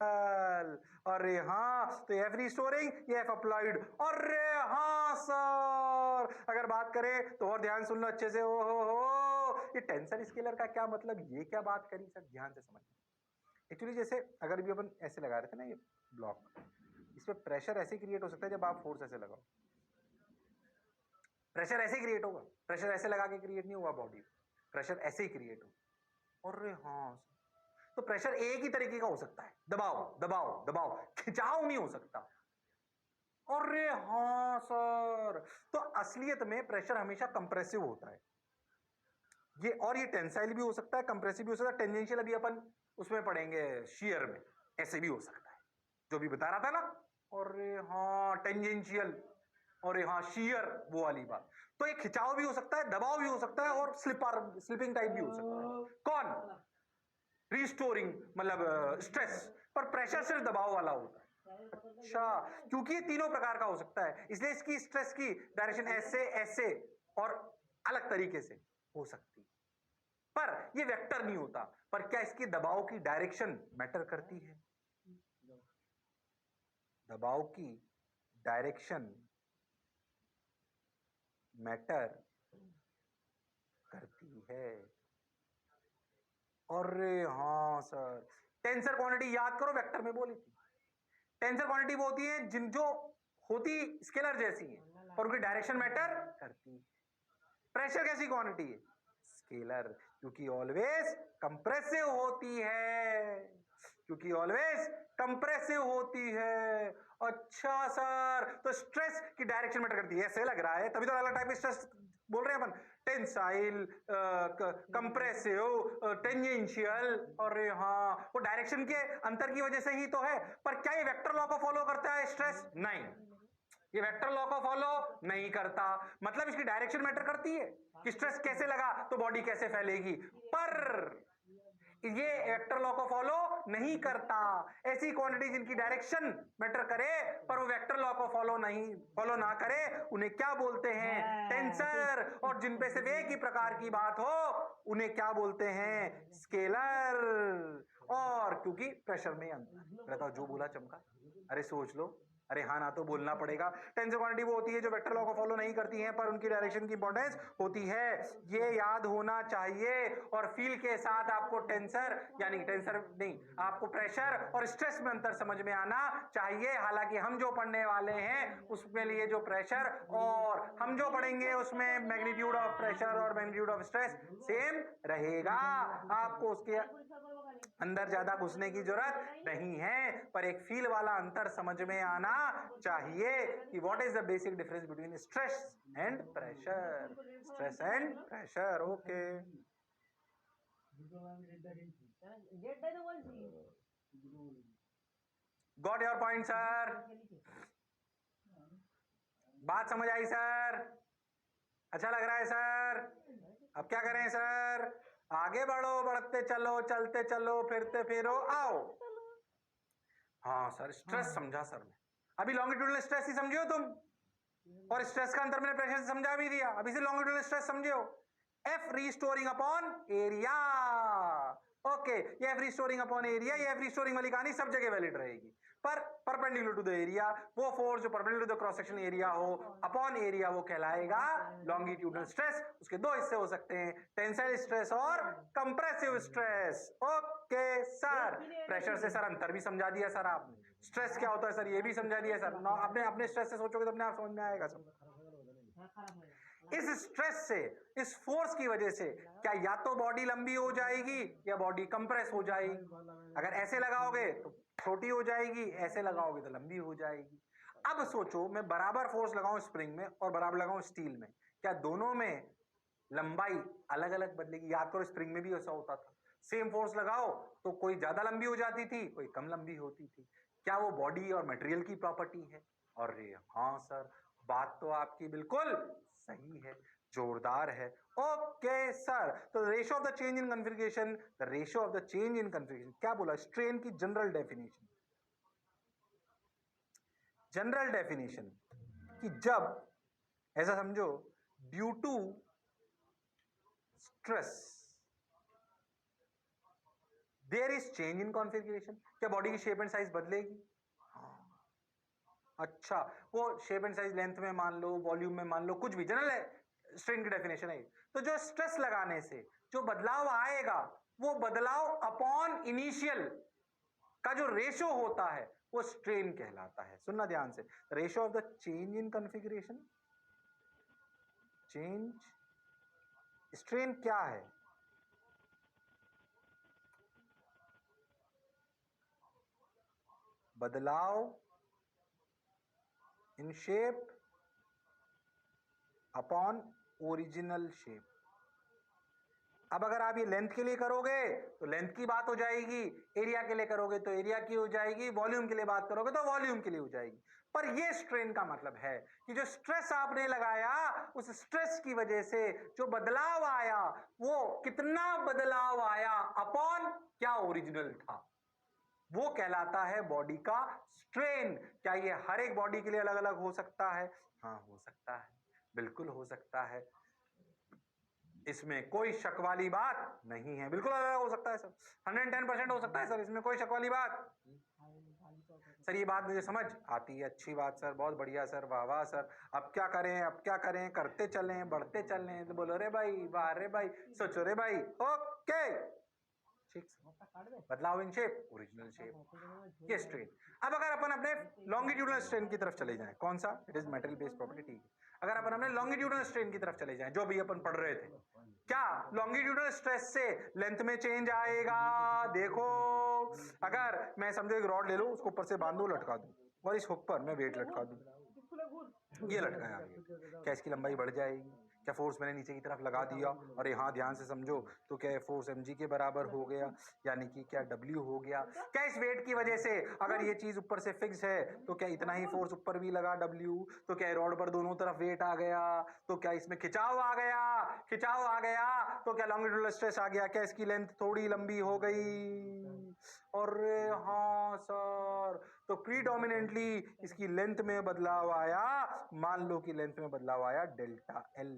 अरे हाँ, तो एफ रिस्टोरिंग, ये एफ अप्लाइड। अरे हाँ सर, अगर बात करें तो और ध्यान सुन लो अच्छे से। ओ हो, ये टेंसर स्केलर का क्या मतलब, ये क्या बात करी सर, ध्यान से समझ। एक्चुअली जैसे अगर भी अपन ऐसे लगा रहे थे ना ये ब्लॉक, इसमें प्रेशर ऐसे क्रिएट हो सकता है जब आप फोर्स ऐसे लगाओ। प्रेशर ऐसे क्रिएट होगा, प्रेशर ऐसे लगा के क्रिएट नहीं होगा बॉडी, प्रेशर ऐसे ही क्रिएट होगा। अरे हाँ, तो प्रेशर एक ही तरीके का हो सकता है, दबाव दबाव दबाव, खिंचाव नहीं हो सकता। अरे हाँ सर, तो असलियत में प्रेशर हमेशा कंप्रेसिव होता है ये, और ये टेंसाइल भी हो सकता है, कंप्रेसिव भी हो सकता है, टेंजेंशियल अभी अपन उसमें पढ़ेंगे शियर में, ऐसे भी हो सकता है जो भी बता रहा था ना। अरे हाँ टेंजेंशियल, अरे हाँ शियर, वो वाली बात। तो ये खिंचाव भी हो सकता है, दबाव भी हो सकता है, और स्लिपिंग टाइप भी हो सकता है। कौन? रिस्टोरिंग मतलब स्ट्रेस, पर प्रेशर सिर्फ दबाव वाला होता है। अच्छा, क्योंकि ये तीनों प्रकार का हो सकता है, इसलिए इसकी स्ट्रेस की डायरेक्शन ऐसे ऐसे और अलग तरीके से हो सकती है, पर ये वेक्टर नहीं होता। पर क्या इसकी दबाव की डायरेक्शन मैटर करती है? दबाव की डायरेक्शन मैटर करती है। अरे हाँ सर, टेंसर क्वांटिटी याद करो, वेक्टर में बोली थी। टेंसर क्वांटिटी वो होती है जिन जो होती स्केलर जैसी है और उनकी डायरेक्शन मैटर करती है। प्रेशर कैसी क्वांटिटी है? स्केलर, क्योंकि ऑलवेज कंप्रेसिव होती है, क्योंकि ऑलवेज कंप्रेसिव होती है। अच्छा सर, तो स्ट्रेस की डायरेक्शन मैटर करती है, ऐसे लग रहा है, तभी तो अलग टाइप स्ट्रेस बोल रहे हैं अपन, टेंसाइल, कंप्रेसिव, टेंजेंशियल। अरे हाँ, वो डायरेक्शन के अंतर की वजह से ही तो है। पर क्या ये वेक्टर लॉ को फॉलो करता है स्ट्रेस? नहीं, ये वेक्टर लॉ को फॉलो नहीं करता। मतलब इसकी डायरेक्शन मैटर करती है कि स्ट्रेस कैसे लगा तो बॉडी कैसे फैलेगी, पर ये वेक्टर लॉ को फॉलो नहीं करता। ऐसी क्वांटिटी जिनकी डायरेक्शन मैटर करे पर वो वेक्टर लॉ को फॉलो ना करे, उन्हें क्या बोलते हैं? टेंसर। और जिन पे सिर्फ एक ही प्रकार की बात हो उन्हें क्या बोलते हैं? स्केलर। और क्योंकि प्रेशर में अंतर, बताओ जो बोला चमका, अरे सोच लो, अरे हाँ ना तो बोलना पड़ेगा। टेंसर क्वांटिटी वो होती है जो वेक्टर लॉ को फॉलो नहीं करती है पर उनकी डायरेक्शन की इंपॉर्टेंस होती है, ये याद होना चाहिए। और फील के साथ आपको टेंसर यानी टेंसर नहीं, आपको प्रेशर और स्ट्रेस में अंतर समझ में आना चाहिए। हालांकि हम जो पढ़ने वाले हैं उसमें लिए जो प्रेशर और हम जो पढ़ेंगे उसमें मैग्नीट्यूड ऑफ प्रेशर और मैग्नीट्यूड ऑफ स्ट्रेस सेम रहेगा। आपको उसके अंदर ज्यादा घुसने की जरूरत नहीं है, पर एक फील वाला अंतर समझ में आना चाहिए कि what is the basic difference between stress and pressure. Stress and pressure, okay. Got your point sir? बात समझ आई सर? अच्छा लग रहा है सर? अब क्या करें सर? आगे बढ़ो, बढ़ते चलो, चलते चलो, फिरते फिरो, आओ। हाँ सर, स्ट्रेस समझा सर मैं, अभी लॉन्गिट्यूडनल स्ट्रेस ही समझे हो तुम, और स्ट्रेस का अंतर मैंने प्रेशर से समझा भी दिया, अभी से लॉन्गिट्यूडनल स्ट्रेस समझे हो। F restoring upon area, okay. ये एफ रीस्टोरिंग अपॉन एरिया, ये एफ रीस्टोरिंग वाली कहानी सब जगह वैलिड रहेगी, पर परपेंडिकुलर टू द एरिया, वो फोर्स जो perpendicular to the cross section area हो अपॉन एरिया वो कहलाएगा लॉन्गिट्यूडनल स्ट्रेस। उसके दो हिस्से हो सकते हैं, टेंसाइल स्ट्रेस और compressive stress. Okay sir, pressure से सर अंतर भी समझा दिया सर आपने, स्ट्रेस क्या होता है सर ये भी समझा दिया सर। अपने अपने स्ट्रेस से सोचोगे तो अपने आप समझ में आएगा सब। इस स्ट्रेस से, इस फोर्स की वजह से क्या या तो बॉडी लंबी हो जाएगी या बॉडी कंप्रेस हो जाएगी। अगर ऐसे लगाओगे तो छोटी हो जाएगी, ऐसे लगाओगे तो लंबी हो जाएगी। अब सोचो मैं बराबर फोर्स लगाऊं स्प्रिंग में और बराबर लगाऊं स्टील में, क्या दोनों में लंबाई अलग अलग बदलेगी? याद करो स्प्रिंग में भी ऐसा होता था, सेम फोर्स लगाओ तो कोई ज्यादा लंबी हो जाती थी, कोई कम लंबी होती थी। क्या वो बॉडी और मटेरियल की प्रॉपर्टी है? और हाँ सर, बात तो आपकी बिल्कुल सही है, जोरदार है। ओके सर, तो ratio of the change in configuration, the ratio of the change in configuration क्या बोला? स्ट्रेन की जनरल डेफिनेशन, जनरल डेफिनेशन कि जब ऐसा समझो due to stress, there is change in configuration, क्या बॉडी की शेप एंड साइज बदलेगी? हाँ, अच्छा, वो शेप एंड साइज लेंथ में मान लो, वॉल्यूम में मान लो, कुछ भी, जनरल स्ट्रेन की डेफिनेशन है। तो जो स्ट्रेस लगाने से जो बदलाव आएगा, वो बदलाव अपॉन इनिशियल का जो रेशो होता है वो स्ट्रेन कहलाता है। सुनना ध्यान से, ratio of the change in configuration, change, strain क्या है? बदलाव in shape upon original shape. अब अगर आप ये लेंथ के लिए करोगे तो लेंथ की बात हो जाएगी, एरिया के लिए करोगे तो एरिया की हो जाएगी, वॉल्यूम के लिए बात करोगे तो वॉल्यूम के लिए हो जाएगी। पर ये स्ट्रेन का मतलब है कि जो स्ट्रेस आपने लगाया, उस स्ट्रेस की वजह से जो बदलाव आया, वो कितना बदलाव आया अपॉन क्या ओरिजिनल था, वो कहलाता है बॉडी का स्ट्रेन। क्या ये हर एक बॉडी के लिए अलग अलग हो सकता है? हाँ, हो सकता है, बिल्कुल हो सकता है, इसमें कोई शक वाली बात नहीं है, बिल्कुल अलग हो सकता है सर, 110% हो सकता है सर, इसमें कोई शक वाली बात। सर ये बात मुझे समझ आती है, अच्छी बात सर, बहुत बढ़िया सर, वाह वाह सर, अब क्या करें, अब क्या करें, करते चलें, बढ़ते चलें, तो बोलो रे भाई, वाह रे भाई, सोचो रे भाई, ओके, ठीक, बदलाव इन शेप, ओरिजिनल शेप, ये स्ट्रेन। अब अगर अपन अपने लॉन्गिट्यूडनल स्ट्रेन की तरफ चले जाएं, कौन सा? It is material based property, ठीक है। अगर अपन अपने लॉन्गिट्यूडनल स्ट्रेन की तरफ चले जाएं, जो भी अपन पढ़ रहे थे, क्या लॉन्गिट्यूडनल स्ट्रेस से लेंथ में चेंज आएगा? देखो, अगर मैं समझो एक रॉड ले लूं, उसको ऊपर से बांध दूं, लटका दूं, और इस हुक पर मैं वेट लटका दूं, ये लटकाया आगे, क्या इसकी लंबाई बढ़ जाएगी? क्या फोर्स मैंने नीचे की तरफ लगा दिया और यहाँ ध्यान से समझो, तो क्या फोर्स mg के बराबर हो गया, यानी कि क्या w हो गया? क्या इस वेट की वजह से अगर ये चीज ऊपर से फिक्स है तो क्या इतना ही फोर्स ऊपर भी लगा w, तो क्या रॉड पर दोनों तरफ वेट आ गया, तो क्या इसमें खिंचाव आ गया? खिंचाव आ गया तो क्या लॉन्गिट्यूडनल स्ट्रेस आ गया? क्या इसकी लेंथ थोड़ी लंबी हो गई? और हाँ सर, तो प्रीडोमिनेंटली इसकी लेंथ में बदलाव आया, मान लो कि लेंथ में बदलाव आया डेल्टा एल,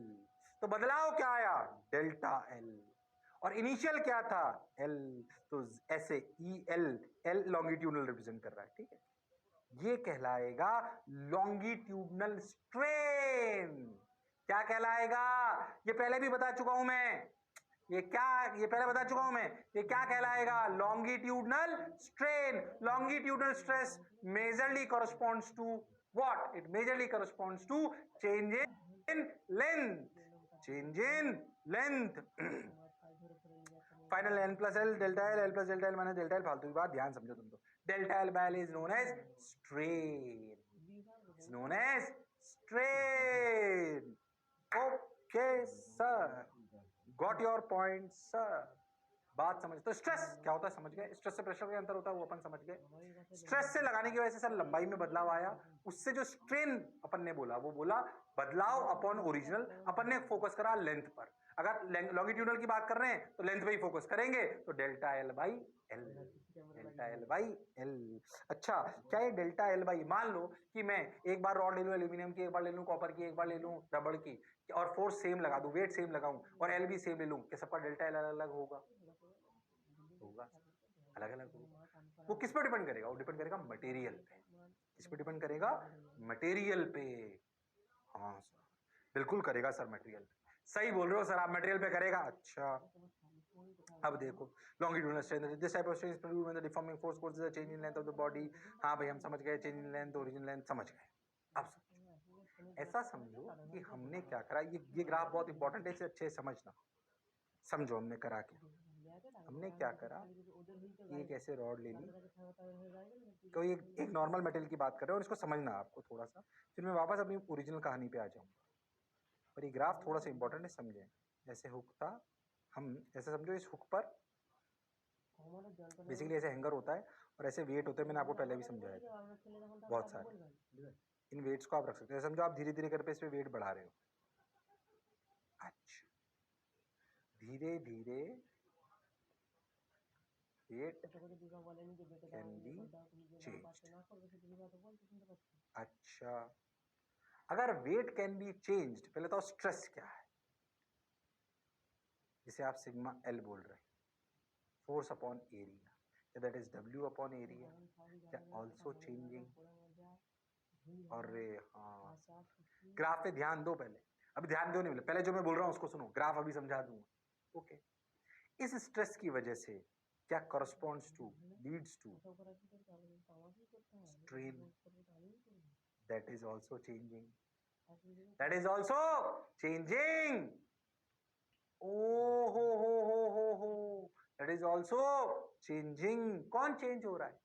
तो बदलाव क्या आया? डेल्टा एल, और इनिशियल क्या था? एल, तो ऐसे E L, L longitudinal represent कर रहा है, ठीक है, ये कहलाएगा लॉन्गिट्यूडनल स्ट्रेन। क्या कहलाएगा? ये पहले भी बता चुका हूं मैं, ये पहले बता चुका हूं मैं, ये क्या कहलाएगा? Longitudinal strain. Longitudinal stress majorly corresponds to what? It majorly corresponds to change in length, change in length. Final N plus L delta L plus delta L minus delta L, फालतू की बात, ध्यान समझो तुम तो। Delta L by L is known as strain, is known as strain. Okay sir, got your point sir, बात समझ। तो स्ट्रेस क्या होता है समझ गए, स्ट्रेस से प्रेशर का अंतर होता है वो अपन समझ गए। स्ट्रेस से लगाने की वजह से सर लंबाई में बदलाव आया, उससे जो स्ट्रेन अपन ने बोला वो बोला बदलाव अपॉन ओरिजिनल, अपन ने फोकस करा लेंथ पर। अगर लॉन्गिट्यूडनल की बात कर रहे हैं तो लेंथ पे ही फोकस करेंगे, तो delta L by L, delta L by L. अच्छा, क्या ये डेल्टा एल बाई, मान लो कि मैं एक बार रॉड ले लूं एल्यूमिनियम की, एक बार ले लूं कॉपर की, एक बार ले लूं रबड़ की, और फोर्स सेम लगा दूं, वेट सेम लगाऊं और एल भी सेम ले लूं, क्या सबका डेल्टा एल अलग अलग होगा? होगा, अलग अलग होगा। वो किस पर डिपेंड करेगा? वो डिपेंड करेगा मटेरियल पे। किस पे डिपेंड करेगा? मटेरियल पे। हाँ सर, बिल्कुल करेगा सर, मटेरियल पे, सही बोल रहे हो सर आप, मटेरियल पे करेगा। अच्छा, अब देखो, longitudinal strain, this type of strain is produced when the deforming force causes a change in length of the body. हाँ भाई, हम समझ गए, change in length, original length, समझ गए। अब समझो, ऐसा समझो कि हमने क्या करा, ये ग्राफ बहुत इंपॉर्टेंट है, इसे अच्छे से समझना। समझो हमने करा क्या, हमने क्या करा, एक ऐसे रॉड ले ली, तो एक नॉर्मल मटेरियल की बात कर रहे हो और इसको समझना आपको थोड़ा सा, फिर मैं वापस अपनी ओरिजिनल कहानी पे आ जाऊंगा। पर ये ग्राफ थोड़ा सा इंपॉर्टेंट है, समझें। ऐसे हुक था, हम ऐसे समझो इस हुक पर बेसिकली ऐसे हैंगर होता है और ऐसे वेट होते हैं, मैंने आपको पहले भी समझाया था बहुत सारे। इन वेट्स को आप रख सकते हो, समझो आप धीरे धीरे करके इस पे वेट बढ़ा रहे हो। अच्छा, धीरे धीरे वेट कैन बी चेंज्ड। अच्छा, अगर वेट कैन बी चेंज्ड, पहले तो स्ट्रेस क्या है, जिसे आप सिग्मा एल बोल रहे हैं, force upon area, that is W upon area, also changing. और हाँ, ग्राफ पे ध्यान दो पहले, अभी ध्यान दो नहीं मिले, पहले जो मैं बोल रहा हूँ उसको सुनो, ग्राफ अभी समझा दूंगा। ओके, इस स्ट्रेस की वजह से क्या corresponds to, leads to strain, that is also changing, that is also changing. Oh ho, that is also changing. कौन चेंज हो रहा है,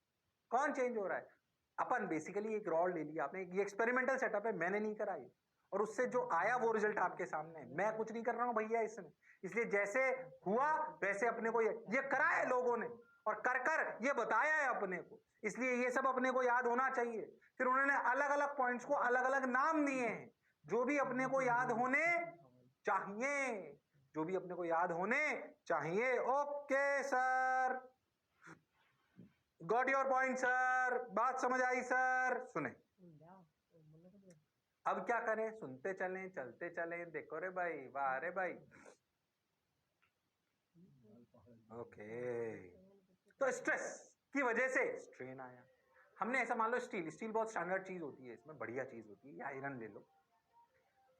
कौन चेंज हो रहा है? अपन बेसिकली एक रॉड ले लिया आपने, ये एक्सपेरिमेंटल सेटअप है, मैंने नहीं कराई, और उससे जो आया वो रिजल्ट आपके सामने है। मैं कुछ नहीं कर रहा हूं भैया इसमें, इसलिए जैसे हुआ वैसे अपने को ये करा है लोगों ने, और कर कर ये बताया है अपने को, इसलिए ये सब अपने को याद होना चाहिए। फिर उन्होंने अलग अलग पॉइंट्स को अलग अलग नाम दिए हैं, जो भी अपने को याद होने चाहिए, जो भी अपने को याद होने चाहिए। Okay sir, got your point sir, बात समझ आई सर? सुने, अब क्या करें, सुनते चलें, चलते चलें, देखो रे भाई, वाह रे भाई। ओके, तो स्ट्रेस की वजह से स्ट्रेन आया। हमने ऐसा मान लो, स्टील बहुत स्टैंडर्ड चीज होती है, इसमें बढ़िया चीज होती है, आयरन ले लो,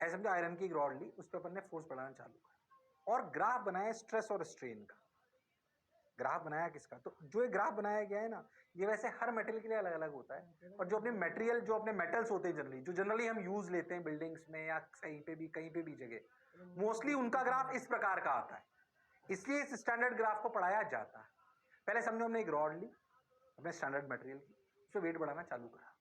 ऐसा समझो आयरन की एक रॉड ली, उस पर अपन ने फोर्स बढ़ाना चालू किया और ग्राफ बनाया स्ट्रेस और स्ट्रेन का। ग्राफ बनाया किसका? तो जो ये ग्राफ बनाया गया है ना, ये वैसे हर मेटल के लिए अलग अलग होता है, और जो अपने मटेरियल, जो अपने मेटल्स होते हैं जनरली, जो जनरली हम यूज लेते हैं बिल्डिंग्स में या कहीं पे भी जगह, मोस्टली उनका ग्राफ इस प्रकार का आता है, इसलिए इस स्टैंडर्ड ग्राफ को पढ़ाया जाता है। पहले समझो हमने एक रॉड ली अपने स्टैंडर्ड मटेरियल की, उसमें वेट बढ़ाना चालू करा,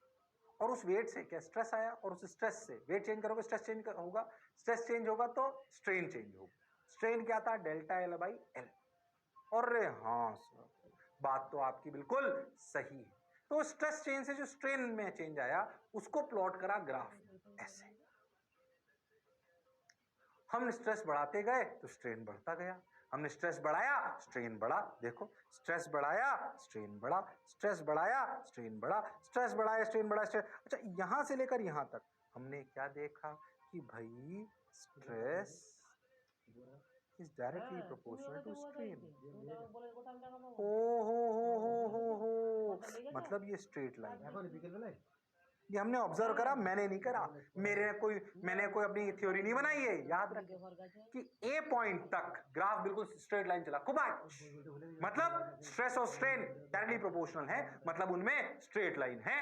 और उस वेट से क्या स्ट्रेस आया, और उस स्ट्रेस से वेट चेंज करोगे स्ट्रेस चेंज होगा, स्ट्रेस चेंज होगा तो स्ट्रेन चेंज होगा। स्ट्रेन क्या था? Delta L by L. और हाँ सर, बात तो आपकी बिल्कुल सही है। तो स्ट्रेस चेंज से जो स्ट्रेन में चेंज आया उसको प्लॉट करा ग्राफ ऐसे। हम स्ट्रेस बढ़ाते गए तो स्ट्रेन बढ़ता गया, हमने स्ट्रेस बढ़ाया स्ट्रेन बढ़ा, देखो स्ट्रेस बढ़ाया स्ट्रेन बढ़ा, स्ट्रेस बढ़ाया स्ट्रेन बढ़ा, स्ट्रेस बढ़ाया स्ट्रेन बढ़ा, स्ट्रेस। अच्छा, यहां से लेकर यहां तक हमने क्या देखा कि भाई stress is directly proportional to strain. हो, मतलब ये स्ट्रेट लाइन है। ये हमने ऑब्जर्व करा, मैंने नहीं करा, मैंने कोई अपनी थ्योरी नहीं बनाई है। याद रखें कि ए पॉइंट तक ग्राफ बिल्कुल स्ट्रेट लाइन चला, मतलब स्ट्रेस और स्ट्रेन डायरेक्टली प्रोपोर्शनल है, मतलब उनमें स्ट्रेट लाइन है।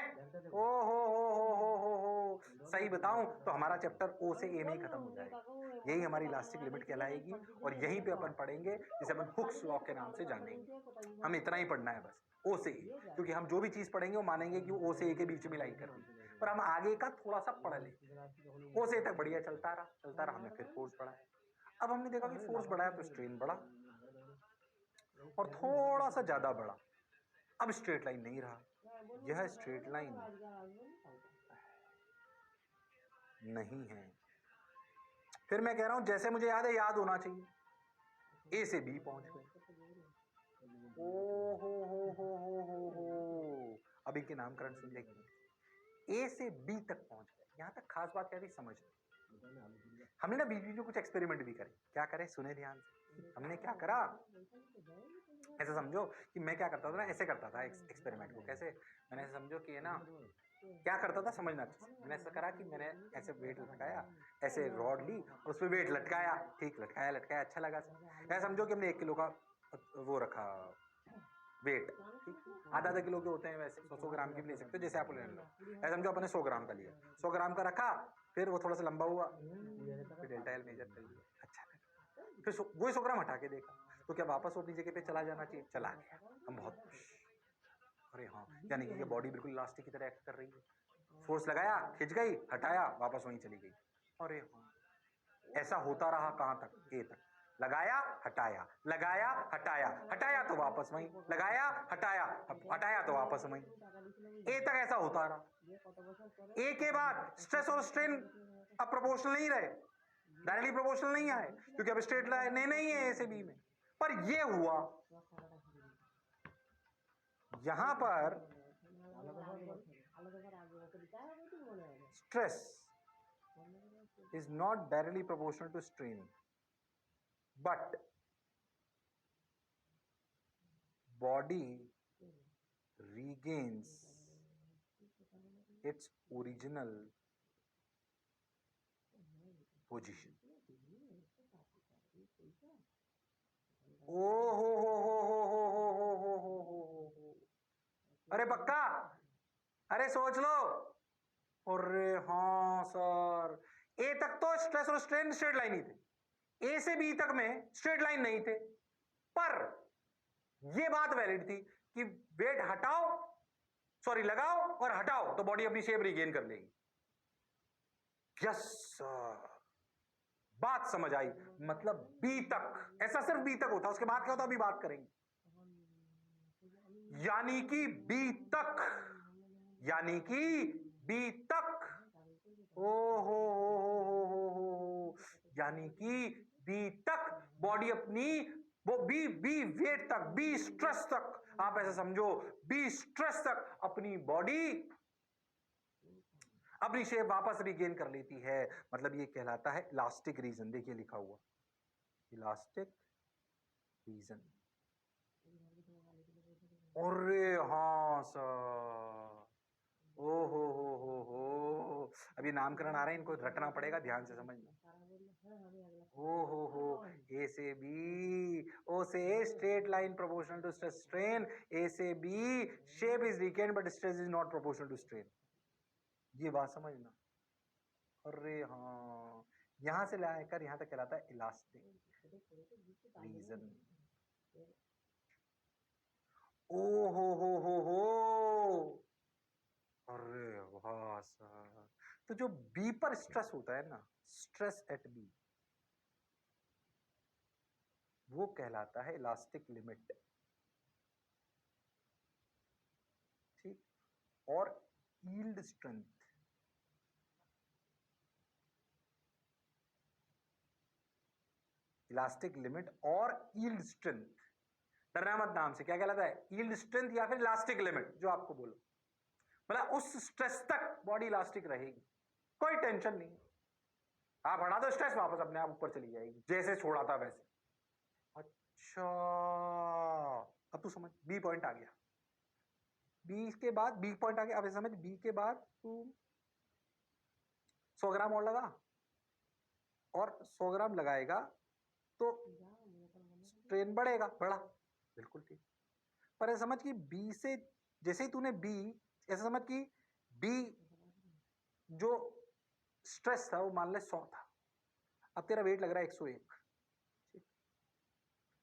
ओ हो, सही बताऊं तो हमारा चैप्टर ओ से ए में ही खत्म हो जाएगा, यही हमारी इलास्टिक लिमिट कहलाएगी, और यहीं पे अपन पढ़ेंगे जिसे अपन हुक्स लॉ के नाम से जानेंगे। हमें इतना ही पढ़ना है बस, ओ से ए, क्योंकि हम जो भी चीज पढ़ेंगे वो मानेंगे कि ओ से ए के बीच में लाई कर रही है, पर हम आगे का थोड़ा सा पढ़ ले। ओ से ए तक बढ़िया चलता रहा, हमने फिर फोर्स बढ़ाया। अब हमने देखा कि फोर्स बढ़ाया तो स्ट्रेन बढ़ा, और थोड़ा सा ज्यादा बढ़ा, अब स्ट्रेट लाइन नहीं रहा, यह स्ट्रेट लाइन नहीं है। फिर मैं कह रहा हूं जैसे मुझे याद है, याद होना चाहिए, ए से बी पहुंच गए। ओ हो, अब इनके नामकरण सुन देखिए, ए से बी तक पहुंच गए। यहां तक खास बात क्या थी समझ, हमने ना बीच में कुछ एक्सपेरिमेंट भी करे। क्या करे, सुने ध्यान से। हमने क्या करा, ऐसा समझो कि मैं क्या करता था ना, ऐसे करता था एक्सपेरिमेंट को। कैसे? मैंने ऐसे समझो कि ना क्या करता था, समझना अच्छे से। मैंने ऐसा करा कि मैंने ऐसे वेट लटकाया, ऐसे रॉड ली और उस पर वेट लटकाया, ठीक, लटकाया, अच्छा लगा। ऐसा समझो कि हमने 1 किलो का वो रखा वेट, ठीक, आधा किलो के होते हैं वैसे, 100 ग्राम के भी ले सकते हो जैसे आप ले लो। ऐसा समझो अपने 100 ग्राम का लिया, 100 ग्राम का रखा, फिर वो थोड़ा सा लंबा हुआ, फिर डेल्टा एल मेजर कर लिया, अच्छा लगा। फिर वही 100 ग्राम हटा के देखा, तो क्या वापस वो अपनी जगह पे चला जाना चाहिए? चला गया। हम बहुत खुश, अरे हाँ, यानी कि ये बॉडी बिल्कुल इलास्टिक की तरह एक्ट कर रही है। फोर्स लगाया, खिंच गई, हटाया, वापस वहीं चली गई। अरे हाँ, ऐसा होता रहा कहां तक? ए तक। लगाया हटाया, लगाया हटाया, हटाया तो वापस वहीं, लगाया हटाया, हटाया तो वापस वहीं, ए तक ऐसा होता रहा। ए के बाद स्ट्रेस और स्ट्रेन अब प्रोपोर्शनल नहीं रहे, डायरेक्टली प्रोपोर्शनल नहीं आए, क्योंकि अब स्ट्रेट लाइन नहीं है ए से बी में। पर ये हुआ यहां पर, stress is not directly proportional to strain, but body regains its original position. ओ हो। अरे पक्का, अरे सोच लो। अरे हाँ सर, ए तक तो स्ट्रेस और स्ट्रेन स्ट्रेट लाइन ही थे, ए से बी तक में स्ट्रेट लाइन नहीं थे, पर ये बात वैलिड थी कि वेट हटाओ, सॉरी लगाओ और हटाओ तो बॉडी अपनी शेप रिगेन कर लेगी। यस सर, बात समझ आई। मतलब बी तक, ऐसा सिर्फ बी तक होता, उसके बाद क्या होता अभी बात करेंगे। यानी कि बी तक, यानी कि बी तक, ओ हो, यानी कि बी तक बॉडी अपनी, वो बी बी वेट तक, बी स्ट्रेस तक, आप ऐसा समझो बी स्ट्रेस तक अपनी बॉडी अपनी शेप वापस रिगेन कर लेती है। मतलब ये कहलाता है इलास्टिक रीजन। देखिए लिखा हुआ इलास्टिक रीजन। अरे हाँ सर, ओ हो, अभी नामकरण आ रहे हैं, इनको रटना पड़ेगा, ध्यान से समझना। हो, ए से बी, ओ से A straight line proportional to stress strain, ए से B shape is regained but stress is not proportional to strain. ये बात समझना। अरे हाँ, यहां से लेकर यहां तक कहलाता है इलास्टिक रीजन। ओ हो, अरे वाह सर। तो जो बी पर स्ट्रेस होता है ना, स्ट्रेस एट बी, वो कहलाता है इलास्टिक लिमिट। ठीक, और यील्ड स्ट्रेंथ, इलास्टिक लिमिट और यील्ड स्ट्रेंथ, डरना मत नाम से, क्या कहलाता है, यील्ड स्ट्रेंथ या फिर इलास्टिक लिमिट, जो आपको बोलो। मतलब उस स्ट्रेस तक बॉडी इलास्टिक रहेगी, कोई टेंशन नहीं। आप हटा दो स्ट्रेस, वापस अपने आप ऊपर चली जाएगी, जैसे छोड़ा था वैसे। अच्छा, अब तू समझ, बी पॉइंट आ गया, बी के बाद बी पॉइंट आ गया। अब समझ, बी के बाद तू 100 ग्राम और लगा, और 100 ग्राम लगाएगा तो स्ट्रेन बढ़ेगा, बढ़ा, बिल्कुल ठीक। पर ऐसा समझ कि बी से, जैसे ही तूने बी, ऐसा समझ कि बी जो स्ट्रेस था वो मान ले 100 था, अब तेरा वेट लग रहा है 101।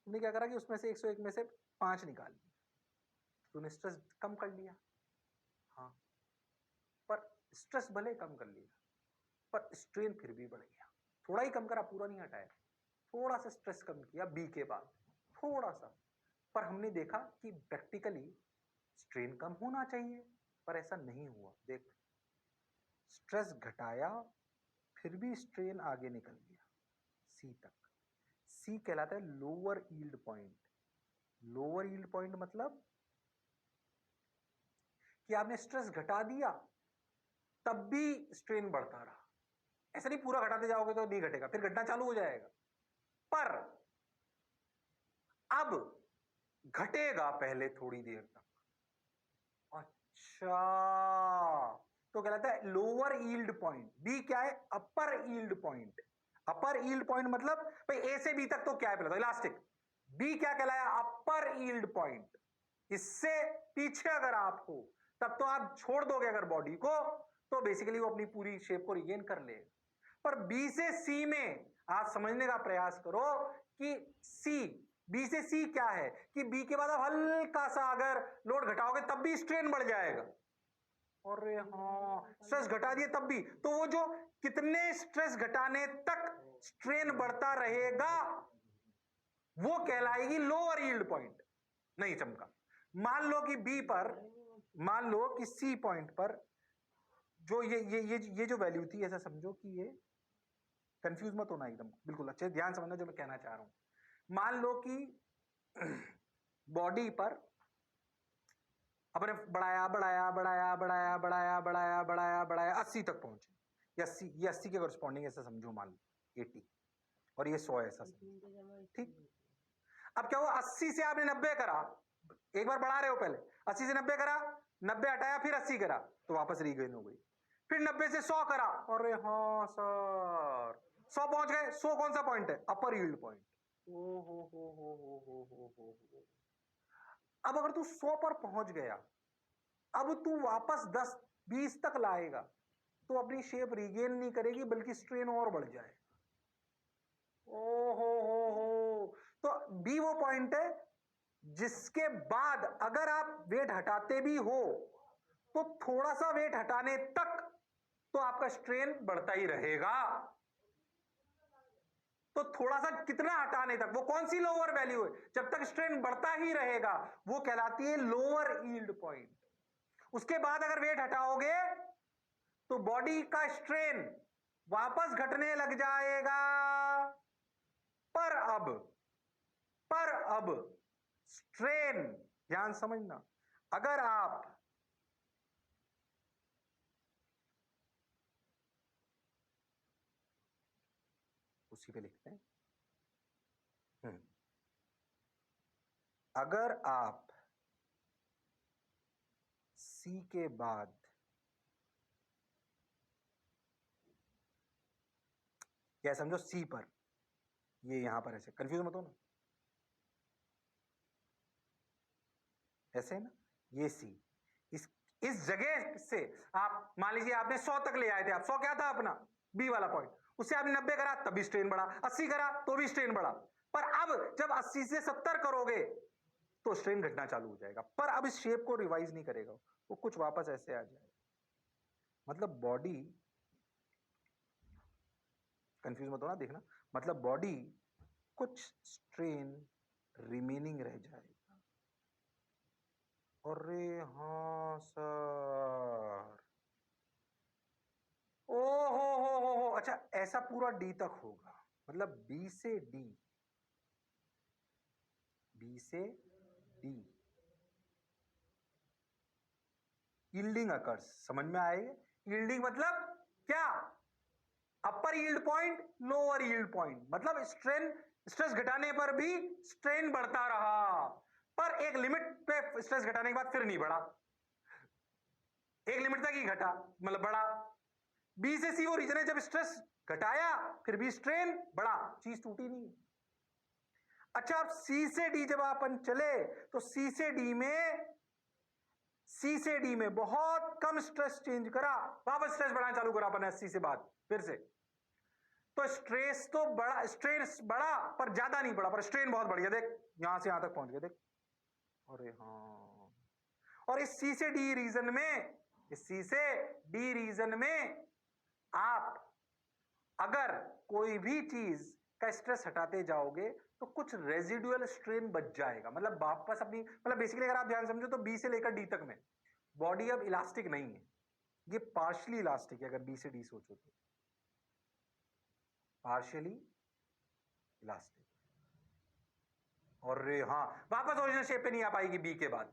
तूने क्या करा कि उसमें से 101 में से 5 निकाल लिया, तूने स्ट्रेस कम कर लिया। हाँ, पर स्ट्रेस भले कम कर लिया, पर स्ट्रेन फिर भी बढ़ गया। थोड़ा ही कम करा, पूरा नहीं हटाया, थोड़ा सा स्ट्रेस कम किया बी के बाद, थोड़ा सा। पर हमने देखा कि प्रैक्टिकली स्ट्रेन कम होना चाहिए, पर ऐसा नहीं हुआ। देख, स्ट्रेस घटाया फिर भी स्ट्रेन आगे निकल गया सी तक। सी कहलाता है lower yield point. Lower yield point मतलब कि आपने स्ट्रेस घटा दिया तब भी स्ट्रेन बढ़ता रहा। ऐसा नहीं पूरा घटाते जाओगे तो नहीं घटेगा, फिर घटना चालू हो जाएगा, पर अब घटेगा पहले थोड़ी देर तक। अच्छा, तो कहलाता है लोअर यील्ड पॉइंट। बी क्या है, अपर यील्ड पॉइंट। अपर यील्ड पॉइंट मतलब भाई ए से बी तक तो क्या है पहले तो इलास्टिक, बी क्या कहलाया, अपर यील्ड पॉइंट। इससे पीछे अगर आप हो तब तो आप छोड़ दोगे अगर बॉडी को, तो बेसिकली वो अपनी पूरी शेप को रिगेन कर ले। पर बी से सी में आप समझने का प्रयास करो कि सी, बी से सी क्या है, कि बी के बाद आप हल्का सा अगर लोड घटाओगे तब भी स्ट्रेन बढ़ जाएगा। अरे हाँ, स्ट्रेस घटा दिए तब भी, तो वो जो कितने स्ट्रेस घटाने तक स्ट्रेन बढ़ता रहेगा वो कहलाएगी लोअर यील्ड पॉइंट। नहीं चमका। मान लो कि बी पर, मान लो कि सी पॉइंट पर जो ये जो वैल्यू थी, ऐसा समझो कि ये, कंफ्यूज मत होना एकदम, बिल्कुल अच्छे ध्यान समझना जो मैं कहना चाह रहा हूं। मान लो कि बॉडी पर अपने बढ़ाया बढ़ाया बढ़ाया बढ़ाया बढ़ाया बढ़ाया बढ़ाया बढ़ाया 80 तक पहुंचे, ये 80 के करस्पॉन्डिंग ऐसा समझो, मान लो 80 और ये 100 ऐसा समझो, ठीक। अब क्या हुआ, 80 से आपने 90 करा, एक बार बढ़ा रहे हो, पहले 80 से 90 करा, 90 हटाया, फिर 80 करा, तो वापस रीगेन हो गई। फिर 90 से 100 करा, अरे हाँ सर 100 पहुंच गए। 100 कौन सा पॉइंट है? अपर यील्ड पॉइंट। ओ हो। अब अगर तू 100 पर पहुंच गया, अब तू वापस 10 20 तक लाएगा तो अपनी शेप रीगेन नहीं करेगी, बल्कि स्ट्रेन और बढ़ जाए। ओ हो। तो बी वो पॉइंट है जिसके बाद अगर आप वेट हटाते भी हो तो थोड़ा सा वेट हटाने तक तो आपका स्ट्रेन बढ़ता ही रहेगा। तो थोड़ा सा कितना हटाने तक, वो कौन सी लोअर वैल्यू है? जब तक स्ट्रेन बढ़ता ही रहेगा वो कहलाती है लोअर यील्ड पॉइंट। उसके बाद अगर वेट हटाओगे तो बॉडी का स्ट्रेन वापस घटने लग जाएगा। पर अब स्ट्रेन, ध्यान समझना, अगर आप उसी पे लिखते हैं, अगर आप सी के बाद या समझो सी पर, ये यहां पर ऐसे कंफ्यूज मत हो ना, ऐसे है ना, ये सी, इस जगह से आप मान लीजिए आपने 100 तक ले आए थे, आप 100 क्या था अपना बी वाला पॉइंट, उससे आपने 90 करा तब भी स्ट्रेन बढ़ा, 80 करा तो भी स्ट्रेन बढ़ा। पर अब जब 80 से 70 करोगे तो स्ट्रेन घटना चालू हो जाएगा। पर अब इस शेप को रिवाइज नहीं करेगा, वो कुछ वापस ऐसे आ जाएगा। मतलब बॉडी, कंफ्यूज मत होना, देखना, मतलब बॉडी कुछ स्ट्रेन रिमेनिंग रह जाएगा। अरे हाँ सर, ओ हो। अच्छा, ऐसा पूरा डी तक होगा, मतलब बी से डी, बी से डी यील्डिंग अकर्स। समझ में आएगा? यील्डिंग मतलब क्या? Upper yield point, lower yield point, मतलब स्ट्रेस घटाने पर भी स्ट्रेन बढ़ता रहा, पर एक लिमिट पे स्ट्रेस घटाने के बाद फिर नहीं बढ़ा, एक लिमिट तक ही घटा, मतलब बढ़ा। बी से सी वो रीजन है जब स्ट्रेस घटाया फिर भी स्ट्रेन बढ़ा, चीज टूटी नहीं। अच्छा, अब सी से डी जब अपन चले तो सी से डी में बहुत कम स्ट्रेस चेंज करा, वापस स्ट्रेस बढ़ाना चालू करा अपन 80 से बाद फिर से, तो स्ट्रेस बढ़ा पर ज्यादा नहीं बढ़ा, पर स्ट्रेन बहुत बढ़ गया। देख यहां से यहां तक पहुंच गया, देख, अरे हाँ। और इस सी से डी रीजन में, इस सी से डी रीजन में आप अगर कोई भी चीज का स्ट्रेस हटाते जाओगे तो कुछ रेजिडुअल स्ट्रेन बच जाएगा, मतलब वापस अपनी, मतलब बेसिकली अगर आप ध्यान समझो तो बी से लेकर डी तक में बॉडी अब इलास्टिक नहीं है, ये पार्शियली इलास्टिक है। अगर बी से डी सोचो तो पार्शियली इलास्टिक, और हाँ वापस ओरिजिनल शेप पे नहीं आ पाएगी बी के बाद।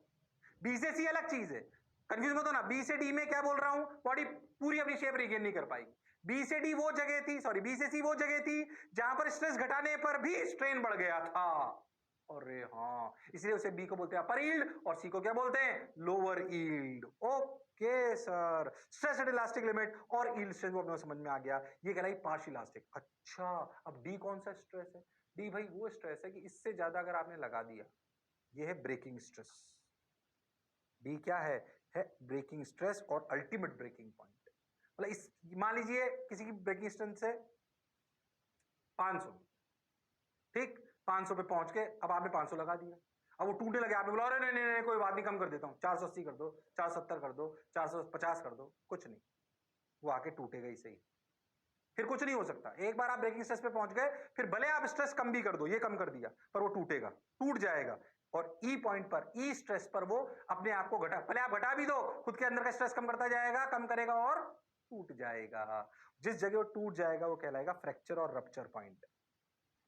बी से सी अलग चीज है, कंफ्यूज मत होना। बी से डी में क्या बोल रहा हूं, बॉडी पूरी अपनी शेप रिगेन नहीं कर पाएगी। बी से डी वो जगह थी, सॉरी बी से सी वो जगह थी जहां पर स्ट्रेस घटाने पर भी स्ट्रेन बढ़ गया था। अरे हाँ, इसलिए उसे बी को बोलते हैं अपर यील्ड और सी को क्या बोलते हैं, lower yield. Okay sir, stress eight elastic limit और यील्ड स्ट्रेस वो अपने समझ में आ गया, ये कहलाई पार्शियल इलास्टिक। अच्छा, अब डी कौन सा स्ट्रेस है? डी भाई वो स्ट्रेस है कि इससे ज्यादा अगर आपने लगा दिया, ये है ब्रेकिंग स्ट्रेस। डी क्या है ब्रेकिंग स्ट्रेस और अल्टीमेट ब्रेकिंग पॉइंट। मतलब इस, मान लीजिए किसी की ब्रेकिंग स्ट्रेंथ है 500, ठीक, 500 पे पहुंच के अब आपने 500 लगा दिया, अब वो टूटने लगे, आपने बोला अरे नहीं कोई बात नहीं, कम कर देता हूं, 480 कर दो, 470 कर दो, 450 कर दो, कुछ नहीं, वो आके टूटेगा ही सही, फिर कुछ नहीं हो सकता। एक बार आप ब्रेकिंग स्ट्रेस पे पहुंच गए, फिर भले आप स्ट्रेस कम भी कर दो, ये कम कर दिया, पर वो टूटेगा, टूट जाएगा। और ई पॉइंट पर, ई स्ट्रेस पर वो अपने आप को घटा, भले आप घटा भी दो, खुद के अंदर का स्ट्रेस कम करता जाएगा, कम करेगा और टूट जाएगा। जिस जगह वो टूट जाएगा वो कहलाएगा फ्रैक्चर और रप्चर पॉइंट।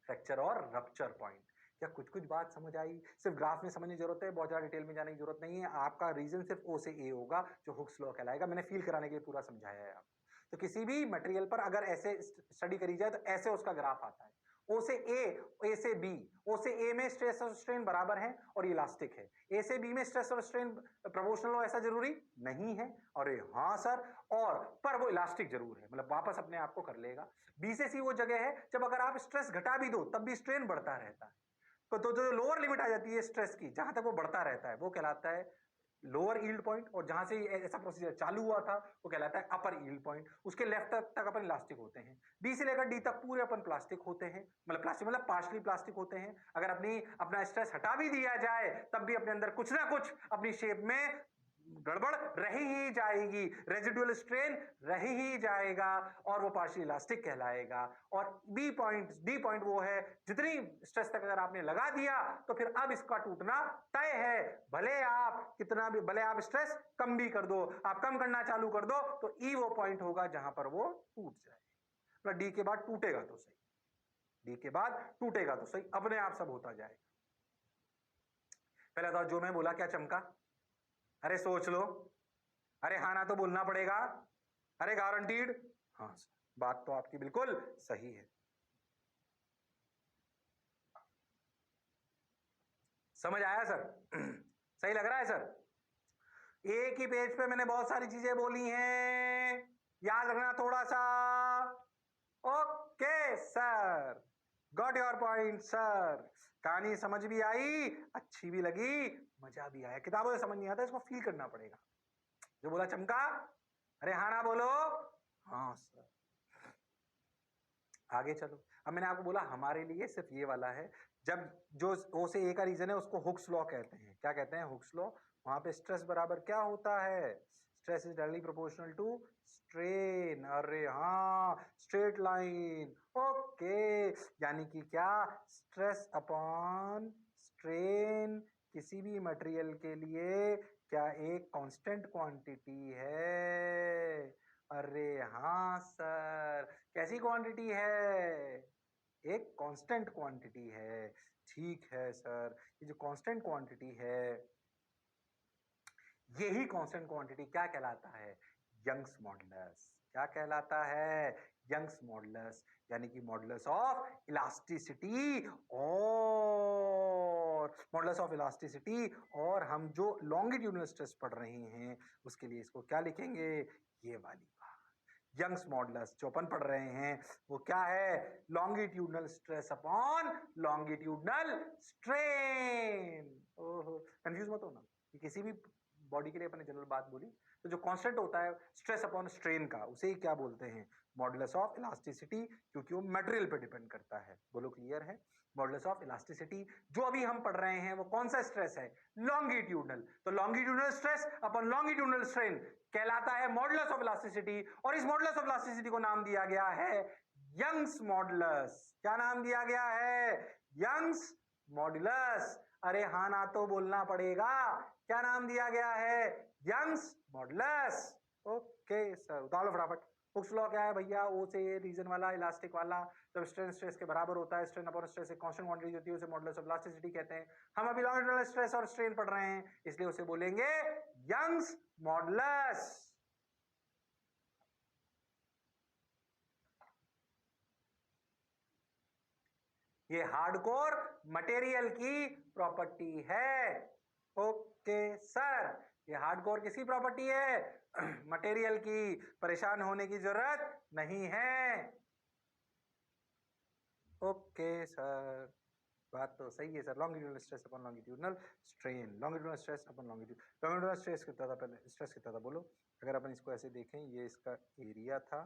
फ्रैक्चर और रप्चर पॉइंट। क्या कुछ कुछ बात समझ आई? सिर्फ ग्राफ में समझने की जरूरत है, बहुत ज्यादा डिटेल में जाने की जरूरत नहीं है। आपका रीजन सिर्फ ओ से ए होगा, जो हुक्स लॉ कहलाएगा। मैंने फील कराने के लिए पूरा समझाया है आपको। तो किसी भी मटेरियल पर अगर ऐसे स्टडी करी जाए तो ऐसे उसका ग्राफ आता है, ओ से ए से बी, ओ से ए में स्ट्रेस और स्ट्रेन बराबर है और इलास्टिक है। ए से बी में स्ट्रेस और स्ट्रेन प्रोपोर्शनल हो ऐसा जरूरी नहीं है। और हाँ सर, और पर वो इलास्टिक जरूर है, मतलब वापस अपने आप को कर लेगा। बी से सी वो जगह है जब अगर आप स्ट्रेस घटा भी दो तब भी स्ट्रेन बढ़ता रहता है। तो जो लोअर लिमिट आ जाती है स्ट्रेस की, जहां तक वो बढ़ता रहता है, वो कहलाता है लोअर यील्ड पॉइंट। और जहां से ऐसा प्रोसीजर चालू हुआ था वो कहलाता है अपर यील्ड पॉइंट। उसके लेफ्ट तक अपन इलास्टिक होते हैं, बी से लेकर डी तक पूरे अपन प्लास्टिक होते हैं, मतलब पार्शली प्लास्टिक होते हैं। अगर अपना स्ट्रेस हटा भी दिया जाए तब भी अपने अंदर कुछ ना कुछ अपनी शेप में गड़बड़ रही ही जाएगी, रेजिडुअल स्ट्रेन रही ही जाएगा और वो पार्शियल इलास्टिक कहलाएगा। और डी पॉइंट वो है जितनी स्ट्रेस तक अगर आपने लगा दिया तो फिर अब इसका टूटना तय है। भले आप स्ट्रेस कम भी कर दो, आप कम करना चालू कर दो तो ई वो पॉइंट होगा जहां पर वो टूट जाए। डी के बाद टूटेगा तो सही, डी के बाद टूटेगा तो सही, अपने आप सब होता जाएगा। पहले तो जो मैं बोला क्या चमका? अरे सोच लो, अरे हाँ ना तो बोलना पड़ेगा, अरे गारंटीड। हाँ सर, बात तो आपकी बिल्कुल सही है। समझ आया सर? सही लग रहा है सर? एक ही पेज पे मैंने बहुत सारी चीजें बोली हैं, याद रखना थोड़ा सा। Okay sir, got your point sir. कहानी समझ भी आई, अच्छी भी लगी, मजा भी आया। किताबों से समझ नहीं आता, इसको फील करना पड़ेगा। जो बोला चमका, अरे हाँ ना बोलो। हाँ सर, आगे चलो। अब मैंने आपको बोला हमारे लिए सिर्फ ये वाला है, जब जो ओ से ए का रीजन है उसको हुक्स लॉ कहते हैं। क्या कहते हैं? Hooke's law. वहां पे स्ट्रेस बराबर क्या होता है? Stress is directly proportional to strain. अरे हाँ, स्ट्रेट लाइन। ओके, यानी कि क्या? स्ट्रेस अपॉन स्ट्रेन किसी भी मटेरियल के लिए क्या एक कांस्टेंट क्वांटिटी है? अरे हाँ सर, कैसी क्वांटिटी है? एक कांस्टेंट क्वांटिटी है। ठीक है सर, ये जो कांस्टेंट क्वांटिटी है, यही कांस्टेंट क्वांटिटी क्या कहलाता है? Young's modulus. क्या कहलाता है? यंग्स मॉडुलस, यानी कि मॉडुलस ऑफ इलास्टिसिटी। और मॉडुलस ऑफ इलास्टिसिटी, और हम जो लॉन्गिट्यूडनल स्ट्रेस पढ़ रहे हैं उसके लिए इसको क्या लिखेंगे? ये वाली बात, यंग्स मॉडुलस जो अपन पढ़ रहे हैं वो क्या है? Longitudinal stress upon longitudinal strain. ओहो, कंफ्यूज मत होना, किसी भी बॉडी के लिए अपने जनरल बात बोली। तो जो कांस्टेंट होता है स्ट्रेस अपॉन स्ट्रेन का, उसे ही क्या बोलते हैं? मॉडुलस ऑफ इलास्टिसिटी, क्योंकि वो मटेरियल पे डिपेंड करता है। बोलो क्लियर है? मॉडुलस ऑफ इलास्टिसिटी जो अभी हम पढ़ रहे हैं वो कौन सा स्ट्रेस है? लॉन्गिट्यूडनल। तो longitudinal stress upon longitudinal strain कहलाता है मॉडुलस ऑफ इलास्टिसिटी, और इस मॉडुलस ऑफ इलास्टिसिटी को नाम दिया गया है यंग्स मॉडुलस। क्या नाम दिया गया है? Young's modulus. अरे हाँ ना तो बोलना पड़ेगा, क्या नाम दिया गया है? Young's modulus. ओके सर, उतार लो फटाफट। हुक्स लॉ क्या है भैया? ओ से ये रीजन वाला, इलास्टिक वाला, जब स्ट्रेन स्ट्रेस के बराबर होता है, स्ट्रेन अपॉन स्ट्रेस एक कांस्टेंट क्वांटिटी होती है, उसे मॉडुलस ऑफ इलास्टिसिटी कहते हैं। हम अभी लॉन्गिट्यूडनल स्ट्रेस और स्ट्रेन पढ़ रहे हैं, इसलिए उसे बोलेंगे यंग्स मॉडुलस। ये हार्डकोर मटेरियल की प्रॉपर्टी है। ओके सर, ये हार्डकोर किसकी प्रॉपर्टी है? मटेरियल की। परेशान होने की जरूरत नहीं है। ओके सर, बात तो सही है sir. Longitudinal stress upon longitudinal strain, longitudinal stress upon longitudinal stress कितना था? पहले स्ट्रेस कितना था बोलो। अगर अपन इसको ऐसे देखें, ये इसका एरिया था।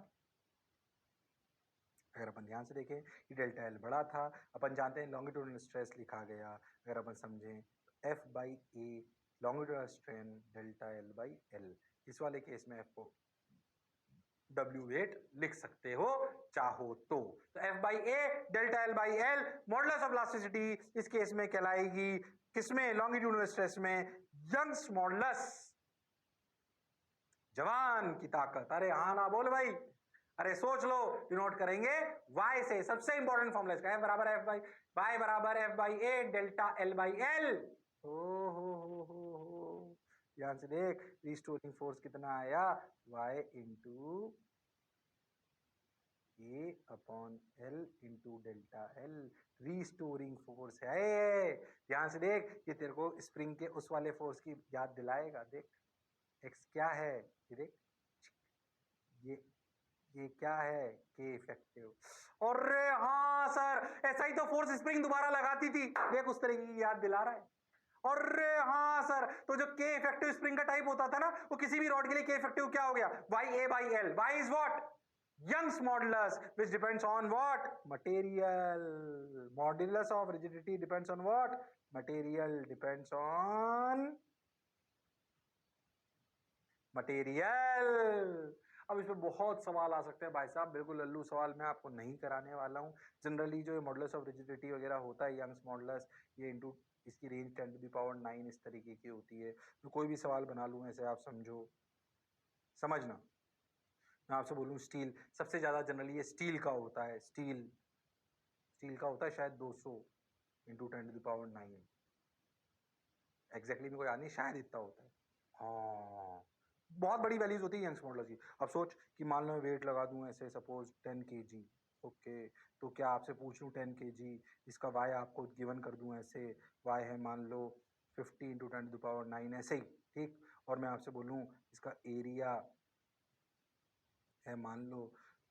अगर अपन ध्यान से देखें, ये डेल्टा एल बड़ा था। अपन जानते हैं लॉन्गिट्यूडनल स्ट्रेस लिखा गया, अगर अपन समझें, F by A longitudinal strain delta L by L. इस वाले केस में एफ को W8 लिख सकते हो चाहो तो F by A delta L by L modulus of elasticity इस केस में कहलाएगी किसमें? लॉन्गिट्यूडनल स्ट्रेस में यंग्स मॉडुलस। जवान की ताकत। अरे हाँ ना बोल भाई, अरे सोच लो, डिनोट करेंगे y से। सबसे इंपॉर्टेंट फॉर्मूला इसका, f बराबर एफ बाई y बराबर F by A delta L by L. हो ध्यान से देख, रिस्टोरिंग फोर्स कितना आया? y into A upon L into delta L restoring force है। ध्यान से देख, ये तेरे को स्प्रिंग के उस वाले फोर्स की याद दिलाएगा। देख एक्स क्या है, ये देख, ये क्या है, के इफेक्टिव। अरे हाँ सर, ऐसा ही तो फोर्स स्प्रिंग दोबारा लगाती थी, देख उस तरीके की याद दिला रहा है। अरे हाँ सर, तो जो के इफेक्टिव स्प्रिंग का टाइप होता था ना, वो किसी भी रॉड के लिए के इफेक्टिव क्या हो गया, Y A by L. Y is what, Young's modulus, which depends on what, material. Modulus of rigidity depends on what, material, depends on material. अब इसमें बहुत सवाल आ सकते हैं भाई साहब, बिल्कुल लल्लू सवाल मैं आपको नहीं कराने वाला हूँ। जनरली जो मॉडुलस ऑफ रिजिडिटी वगैरह होता है, यंग्स मॉडुलस, ये इनटू इसकी रेंज 10 टू द पावर 9 इस तरीके की होती है। तो कोई भी सवाल बना लूँ ऐसे, आप समझो, समझना। मैं आपसे बोलूँ स्टील सबसे ज्यादा जनरली ये स्टील का होता है, स्टील का होता है शायद 200 into 10 to the power 9। Exactly मेरे को याद नहीं, शायद इतना होता है। हाँ, बहुत बड़ी वैल्यूज होती है यंग्स मॉडुलस की। अब सोच कि मान लो वेट लगा दूं ऐसे, सपोज 10 kg, ओके, तो क्या आपसे पूछ लूं 10 kg, इसका वाई आपको गिवन कर दूं ऐसे, वाई है मान लो 50 इंटू 10 टू द पावर 9 ऐसे ही, ठीक। और मैं आपसे बोलूं इसका एरिया है मान लो